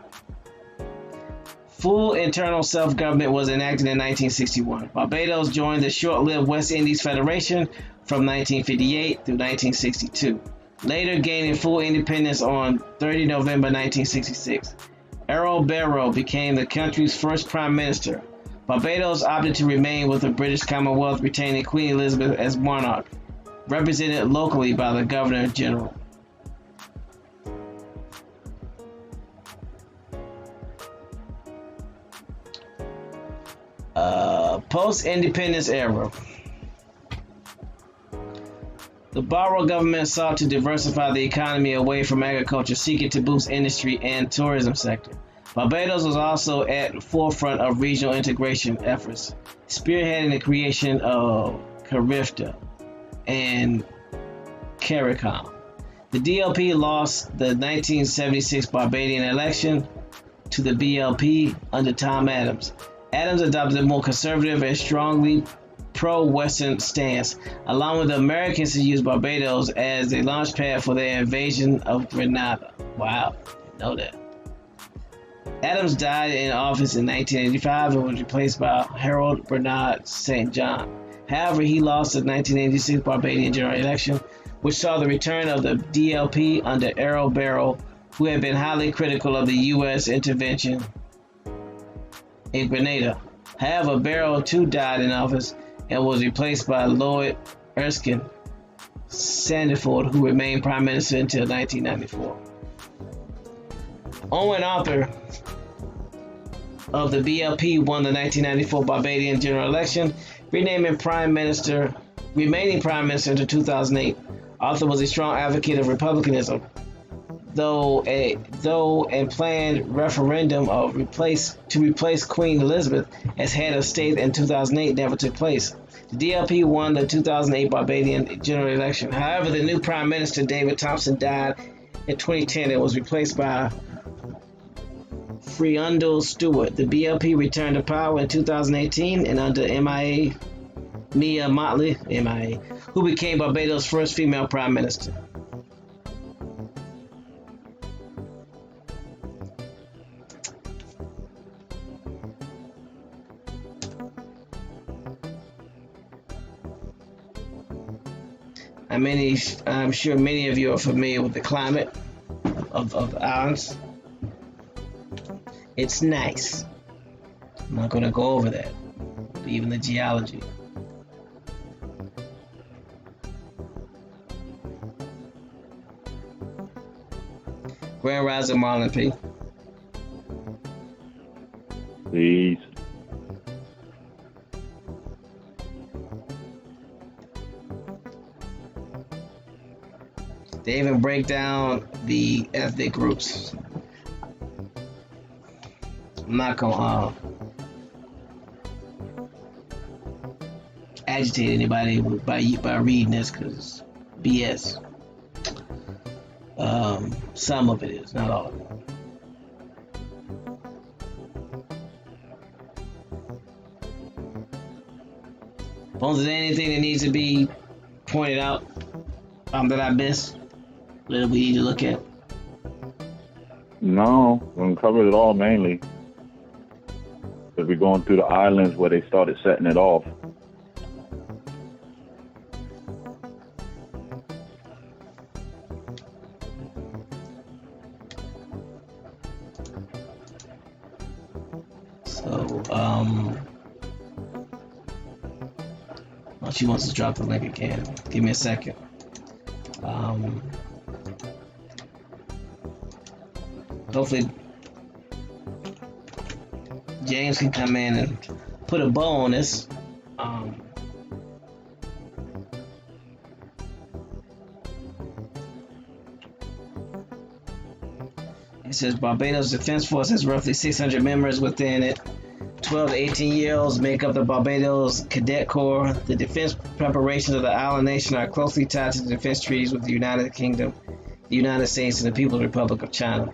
Full internal self-government was enacted in 1961. Barbados joined the short-lived West Indies Federation from 1958 through 1962. Later gaining full independence on 30 November 1966. Errol Barrow became the country's first prime minister. Barbados opted to remain with the British Commonwealth, retaining Queen Elizabeth as monarch, represented locally by the Governor General. Post-independence era. The Barrow government sought to diversify the economy away from agriculture, seeking to boost industry and tourism sector. Barbados was also at the forefront of regional integration efforts, spearheading the creation of Carib and CARICOM. The DLP lost the 1976 Barbadian election to the BLP under Tom Adams. Adams adopted a more conservative and strongly pro-Western stance, allowing the Americans to use Barbados as a launch pad for their invasion of Grenada. Wow, I know that. Adams died in office in 1985 and was replaced by Harold Bernard St. John. However, he lost the 1986 Barbadian general election, which saw the return of the DLP under Errol Barrow, who had been highly critical of the U.S. intervention in Grenada. However, Barrow too died in office and was replaced by Lloyd Erskine Sandiford, who remained prime minister until 1994. Owen Arthur of the BLP won the 1994 Barbadian general election, remaining prime minister until 2008. Arthur was a strong advocate of republicanism, though a planned referendum to replace Queen Elizabeth as head of state in 2008 never took place. The DLP won the 2008 Barbadian general election. However, the new Prime Minister, David Thompson, died in 2010 and was replaced by Freundel Stewart. The BLP returned to power in 2018 and under MIA Mia Motley, MIA, who became Barbados' first female prime minister. I'm sure many of you are familiar with the climate of the islands. It's nice. I'm not going to go over that, even the geology. Grand Rising Marlon P. Peace. They even break down the ethnic groups. I'm not gonna agitate anybody by reading this because BS. Some of it is, not all of it. Is there anything that needs to be pointed out that I missed that we need to look at? No, we covered it all mainly. Because we're going through the islands where they started setting it off. So, she wants to drop the link again. Give me a second. Hopefully James can come in and put a bow on this. It says Barbados Defense Force has roughly 600 members within it. 12 to 18-year-olds make up the Barbados Cadet Corps. The defense preparations of the island nation are closely tied to the defense treaties with the United Kingdom, the United States, and the People's Republic of China.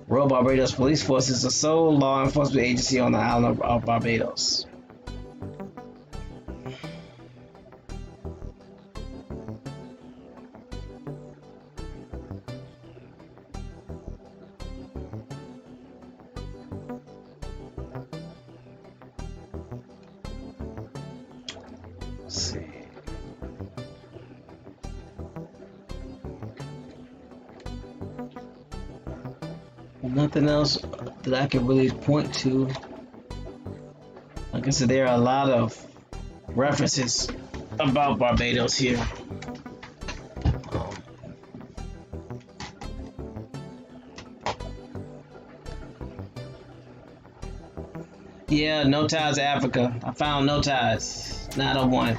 Royal Barbados Police Force is the sole law enforcement agency on the island of Barbados. Let's see. Nothing else that I can really point to. Like I said, there are a lot of references about Barbados here. Yeah, no ties to Africa. I found no ties. Not a one.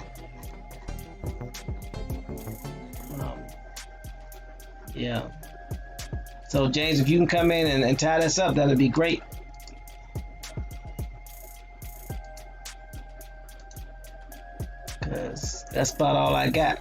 Yeah. So James, if you can come in and tie this up, that'd be great. Cause that's about all I got.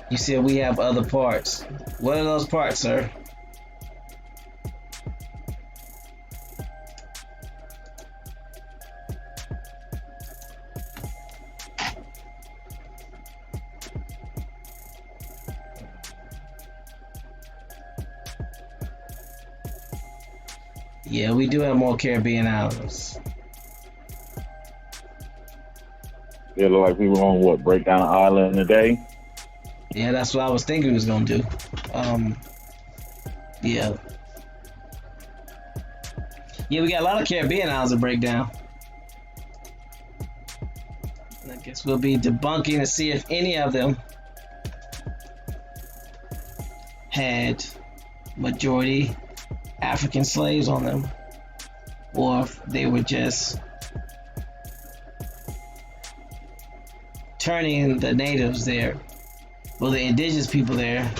You said we have other parts. What are those parts, sir? Yeah, we do have more Caribbean islands. It looked like we were on what, break down an island in a day? Yeah, that's what I was thinking we was gonna do. Yeah. Yeah, we got a lot of Caribbean islands to break down. And I guess we'll be debunking to see if any of them had majority African slaves on them, or if they were just turning the natives there, well, the indigenous people there,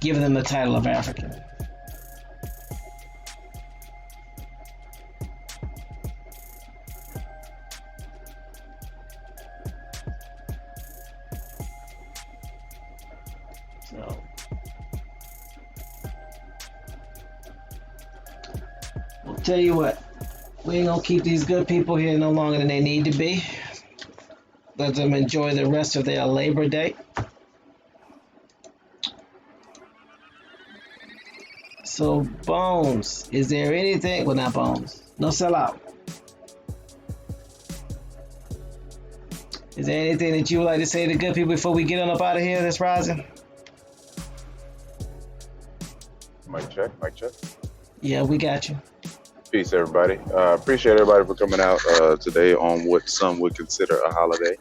giving them the title of African. So, I'll tell you what, we ain't gonna keep these good people here no longer than they need to be. Let them enjoy the rest of their Labor Day. So, Bones, is there anything? Well, not Bones. No sellout. Is there anything that you would like to say to good people before we get on up out of here this rising? Mic check, mic check. Yeah, we got you. Peace, everybody. Appreciate everybody for coming out today on what some would consider a holiday.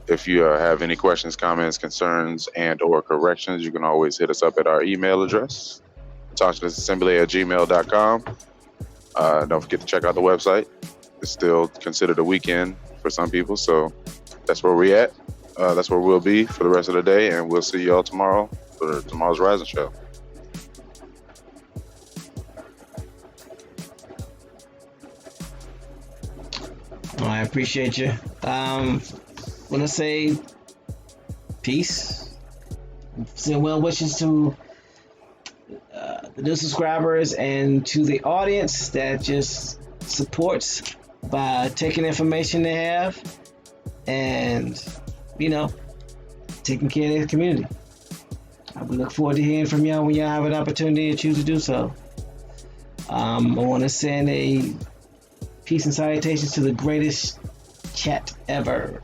If you have any questions, comments, concerns, and or corrections, you can always hit us up at our email address, talklessassembly@gmail.com. Don't forget to check out the website. It's still considered a weekend for some people, so that's where we're at. That's where we'll be for the rest of the day, and we'll see y'all tomorrow for tomorrow's Rising Show. I appreciate you. Want to say peace. Send well wishes to the new subscribers and to the audience that just supports by taking information they have and, you know, taking care of their community. We look forward to hearing from y'all when y'all have an opportunity to choose to do so. I want to send a peace and salutations to the greatest chat ever.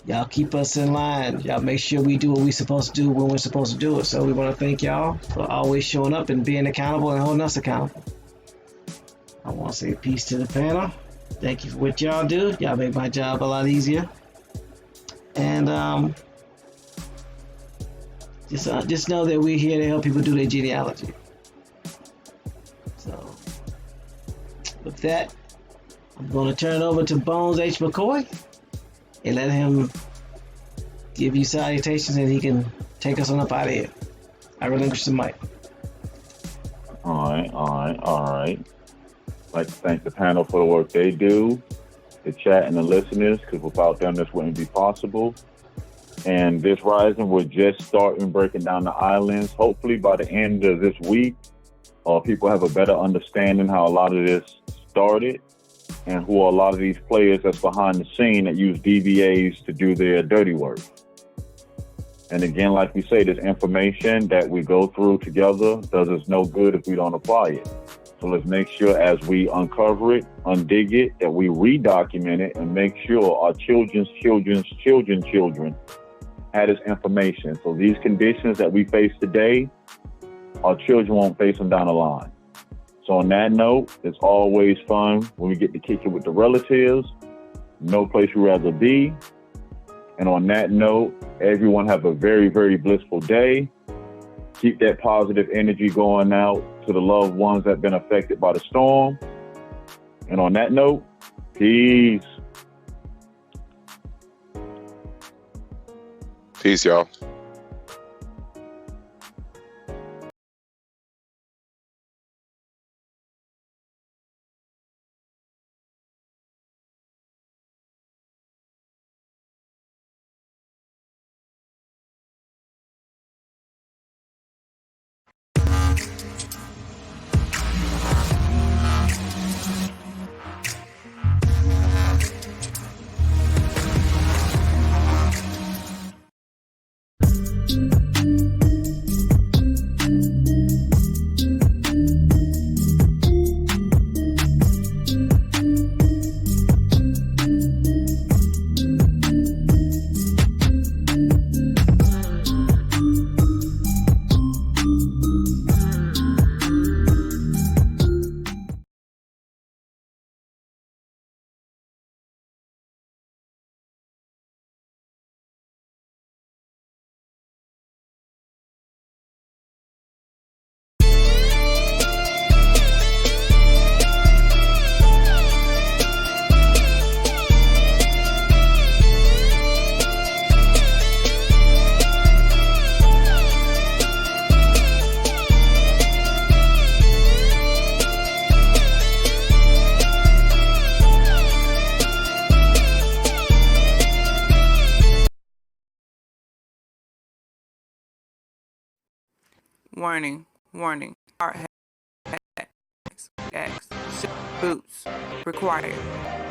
Y'all keep us in line. Y'all make sure we do what we're supposed to do when we're supposed to do it. So we want to thank y'all for always showing up and being accountable and holding us accountable. I want to say peace to the panel. Thank you for what y'all do. Y'all make my job a lot easier. And just know that we're here to help people do their genealogy. So with that, I'm going to turn it over to Bones H. McCoy and let him give you salutations and he can take us on up out of here. I relinquish the mic. All right. I'd like to thank the panel for the work they do, the chat and the listeners, because without them, this wouldn't be possible. And this rising, we're just starting breaking down the islands. Hopefully by the end of this week, people have a better understanding how a lot of this started and who are a lot of these players that's behind the scene that use DBAs to do their dirty work. And again, like we say, this information that we go through together does us no good if we don't apply it. So let's make sure as we uncover it, undig it, that we redocument it and make sure our children's children had this information. So these conditions that we face today, our children won't face them down the line. So on that note, it's always fun when we get to kick it with the relatives. No place we'd rather be. And on that note, everyone have a very, very blissful day. Keep that positive energy going out to the loved ones that have been affected by the storm. And on that note, peace. Peace, y'all. warning, warning, hard hats, boots required.